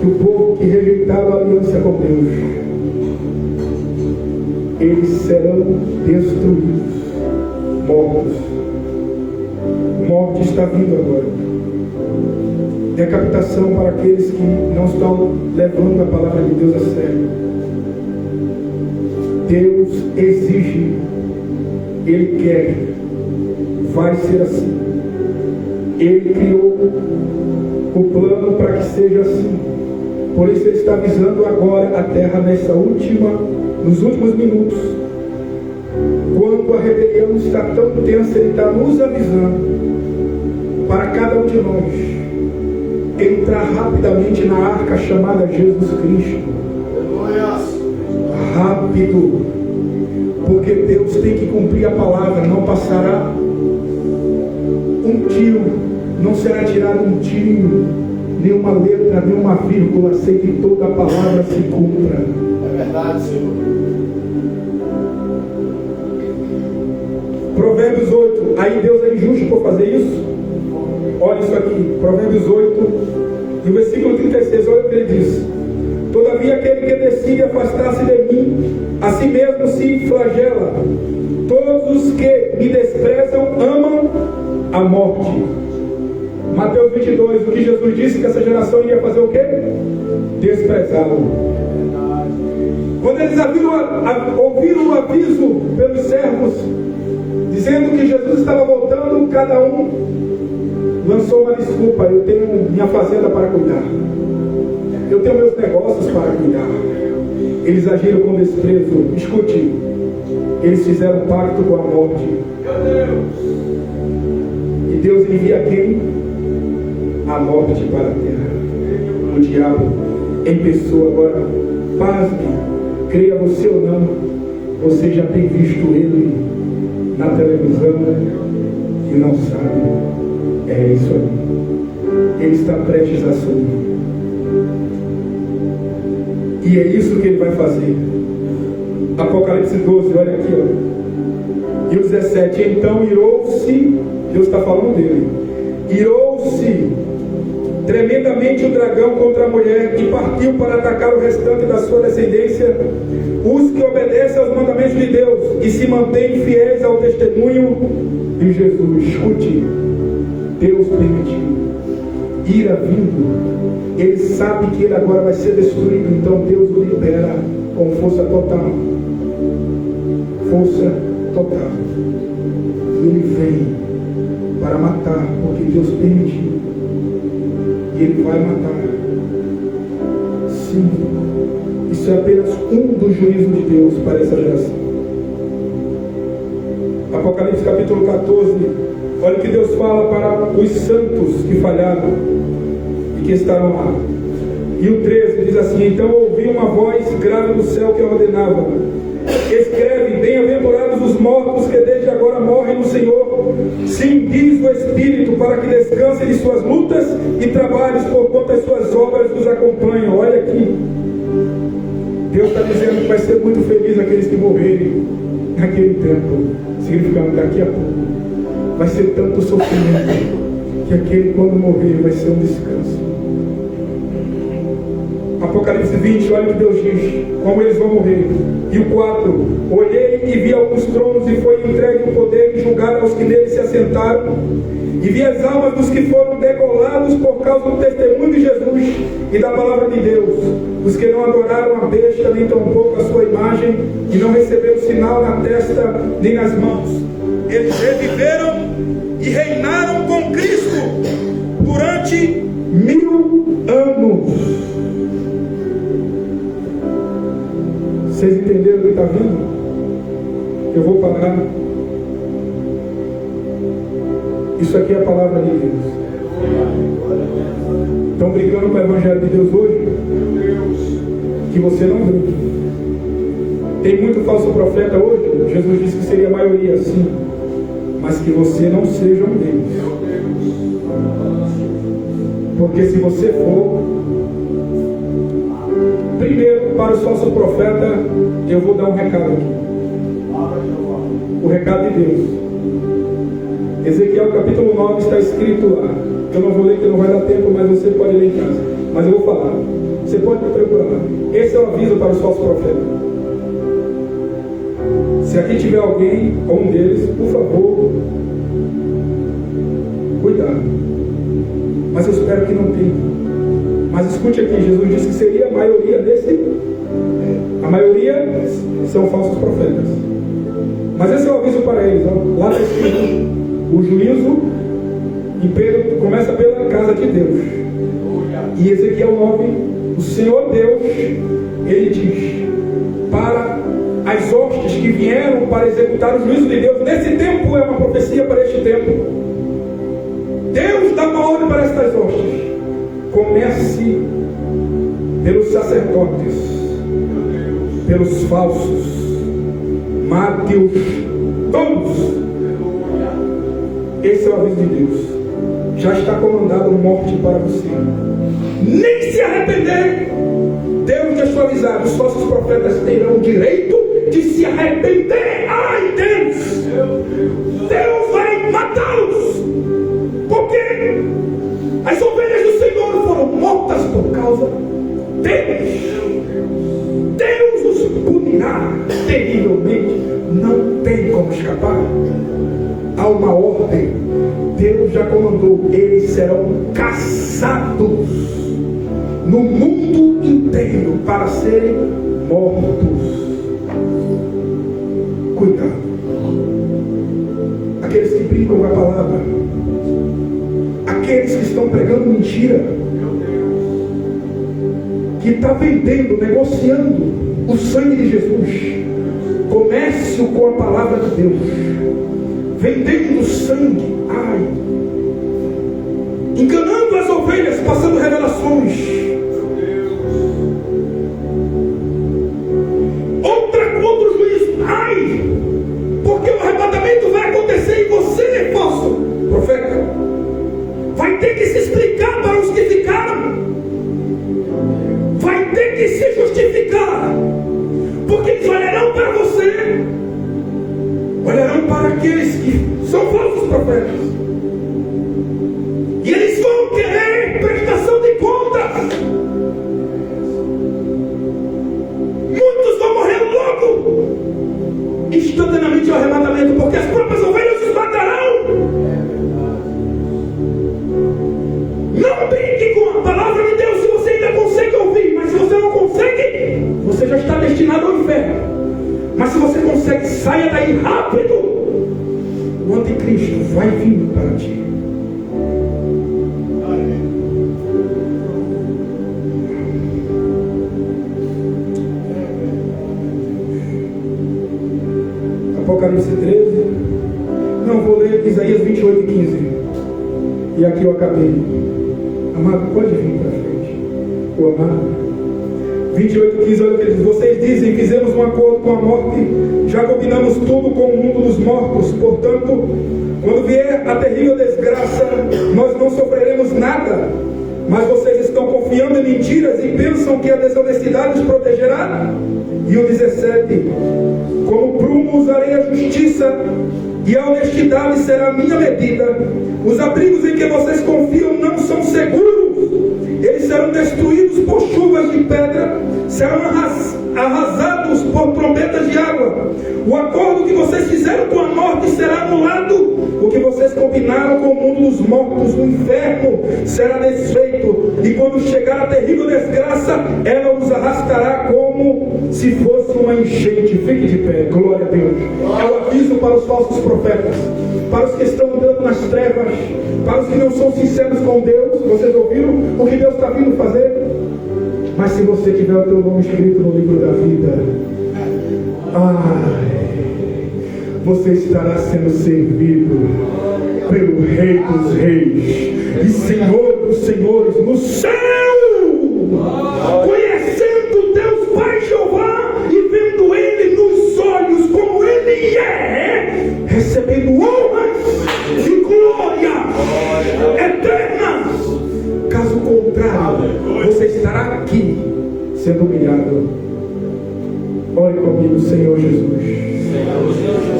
que o povo que rejeitava a aliança com Deus, eles serão destruídos, mortos. Morte está vindo agora. Decapitação para aqueles que não estão levando a palavra de Deus a sério. Deus exige, Ele quer, vai ser assim. Ele criou o plano para que seja assim. Por isso Ele está avisando agora a terra nos últimos minutos. Quando a rebelião está tão tensa, Ele está nos avisando para cada um de nós entrar rapidamente na arca chamada Jesus Cristo. Rápido, porque Deus tem que cumprir a palavra. Não passará um tiro, não será tirado um tiro, nenhuma letra, nenhuma vírgula, sem que toda a palavra se cumpra.
É verdade, Senhor.
Provérbios 8, aí Deus é injusto por fazer isso? Olha isso aqui, Provérbios 8, no versículo 36, olha o que ele diz: todavia aquele que decide afastar-se de mim, a si mesmo se flagela. Todos os que me desprezam amam a morte. Mateus 22, o que Jesus disse que essa geração iria fazer o quê? Desprezá-lo. Quando eles ouviram o aviso pelos servos, dizendo que Jesus estava voltando, cada um lançou uma desculpa: eu tenho minha fazenda para cuidar, eu tenho meus negócios para cuidar. Eles agiram com desprezo. Escute, eles fizeram pacto com a morte. E Deus envia quem? A morte para a terra. O diabo em pessoa. Agora, pasme, creia você ou não, você já tem visto ele na televisão e não sabe. É isso aí. Ele está prestes a assumir. E é isso que ele vai fazer. Apocalipse 12, olha aqui, ó. E o 17: então irou-se, Deus está falando dele, irou-se tremendamente o dragão contra a mulher e partiu para atacar o restante da sua descendência, os que obedecem aos mandamentos de Deus e se mantêm fiéis ao testemunho de Jesus. Escute, Deus permitiu, ira vindo, ele sabe que ele agora vai ser destruído, então Deus o libera com força total. Força total. Ele vem para matar, porque Deus permitiu. E ele vai matar. Sim, isso é apenas um dos juízos de Deus para essa geração. Apocalipse capítulo 14, olha o que Deus fala para os santos que falharam e que estarão lá. E o 13 diz assim: então ouvi uma voz grave do céu que ordenava: escreve, bem-aventurados os mortos que desde agora morrem no Senhor. Sim, diz o Espírito, para que descansem de suas lutas e trabalhos, porquanto as suas obras os acompanham. Olha aqui, Deus está dizendo que vai ser muito feliz aqueles que morrerem naquele tempo, significando daqui a pouco vai ser tanto sofrimento que aquele, quando morrer, vai ser um descanso. Apocalipse 20, olha o que Deus diz, como eles vão morrer. E o 4: olhei e vi alguns tronos, e foi entregue o poder de julgar aos que neles se assentaram. E vi as almas dos que foram degolados por causa do testemunho de Jesus e da palavra de Deus, os que não adoraram a besta, nem tampouco a sua imagem, e não receberam sinal na testa nem nas mãos. Eles reviveram e reinaram com Cristo durante 1000 anos. Vocês entenderam o que está vindo? Eu vou parar. Isso aqui é a palavra de Deus. Estão brincando com o Evangelho de Deus hoje? Que você não brinque. Tem muito falso profeta hoje. Jesus disse que seria a maioria, sim. Mas que você não seja um deles. Porque se você for, primeiro, para os falsos profetas, eu vou dar um recado aqui. O recado de Deus. Ezequiel capítulo 9 está escrito lá. Eu não vou ler porque não vai dar tempo, mas você pode ler em casa. Mas eu vou falar. Você pode procurar lá. Esse é o aviso para os falsos profetas. Se aqui tiver alguém, ou um deles, por favor, cuidado. Mas eu espero que não tenha. Mas escute aqui, Jesus disse que seria a maioria desse. A maioria são falsos profetas. Mas esse é o aviso para eles. Ó. Lá está escrito: o juízo em Pedro começa pela casa de Deus. E Ezequiel 9, o Senhor Deus, ele diz para as hostes que vieram para executar o juízo de Deus. Nesse tempo é uma profecia para este tempo. Deus dá uma ordem para estas hostes. Comece pelos sacerdotes, pelos falsos, mate-os todos. Esse é o aviso de Deus. Já está comandado morte para você. Nem se arrepender. Deus deixou avisado: os falsos profetas terão o direito de se arrepender. Ai, Deus! Deus vai matá-los. Porque as ovelhas do Senhor foram mortas por causa deles. Deus os punirá terrivelmente. Não tem como escapar. Há uma ordem. Deus já comandou. Eles serão caçados no mundo inteiro para serem mortos. Cuidado. Aqueles que brincam com a palavra, aqueles que estão pregando mentira, que está vendendo, negociando o sangue de Jesus. Comércio com a palavra de Deus, vendendo sangue, ai, enganando as ovelhas, passando revelações. Outro juízo, ai, porque o arrebatamento vai acontecer e você, falso profeta, vai ter que se explicar para os que ficaram, vai ter que se justificar, porque eles olharão para você, olharão para aqueles que são falsos profetas, e eles vão querer prestação de contas. Muitos vão morrer logo, instantaneamente ao arrebatamento, porque as próprias ovelhas os matarão. Não brinque com a palavra de Deus se você ainda consegue ouvir, mas se você não consegue, você já está destinado ao inferno. Mas se você consegue, saia daí rápido. O anticristo vai vindo para ti. Apocalipse 13. Não, vou ler Isaías 28 e 15. E aqui eu acabei. Amado, pode vir para frente. O amado. 28, 15, olha o que ele diz: vocês dizem, fizemos um acordo com a morte, já combinamos tudo com o mundo dos mortos, portanto, quando vier a terrível desgraça, nós não sofreremos nada. Mas vocês estão confiando em mentiras e pensam que a desonestidade os protegerá. E o 17: como prumo usarei a justiça, e a honestidade será a minha medida. Os abrigos em que vocês confiam não são seguros. Eles serão destruídos por chuvas de pedra, serão arrasados por trombetas de água. O acordo que vocês fizeram com a morte será anulado. O que vocês combinaram com o mundo dos mortos no inferno será desfeito. E quando chegar a terrível desgraça, ela os arrastará como se fosse uma enchente. Fique de pé, glória a Deus. É o aviso para os falsos profetas, para os que estão andando nas trevas, para os que não são sinceros com Deus. Vocês ouviram o que Deus está vindo fazer? Mas se você tiver o teu nome escrito no livro da vida, ai, você estará sendo servido pelo Rei dos Reis e Senhor dos Senhores no céu, conhecendo Deus Pai Jeová e vendo Ele nos olhos como Ele é, recebendo honras e glória eterna. Caso contrário, você estará aqui sendo humilhado. Ore comigo, Senhor Jesus.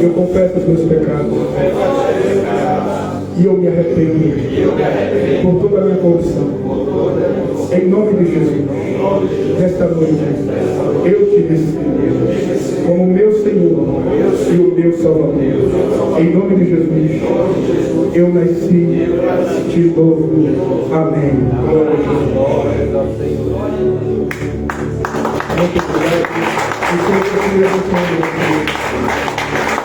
Eu confesso os meus pecados e eu me arrependo por toda a minha corrupção. Em nome de Jesus, nesta noite, eu te recebo como meu Senhor e o meu Salvador. Em nome de Jesus, eu nasci de novo. Amém. Glória a Deus. Muito obrigado.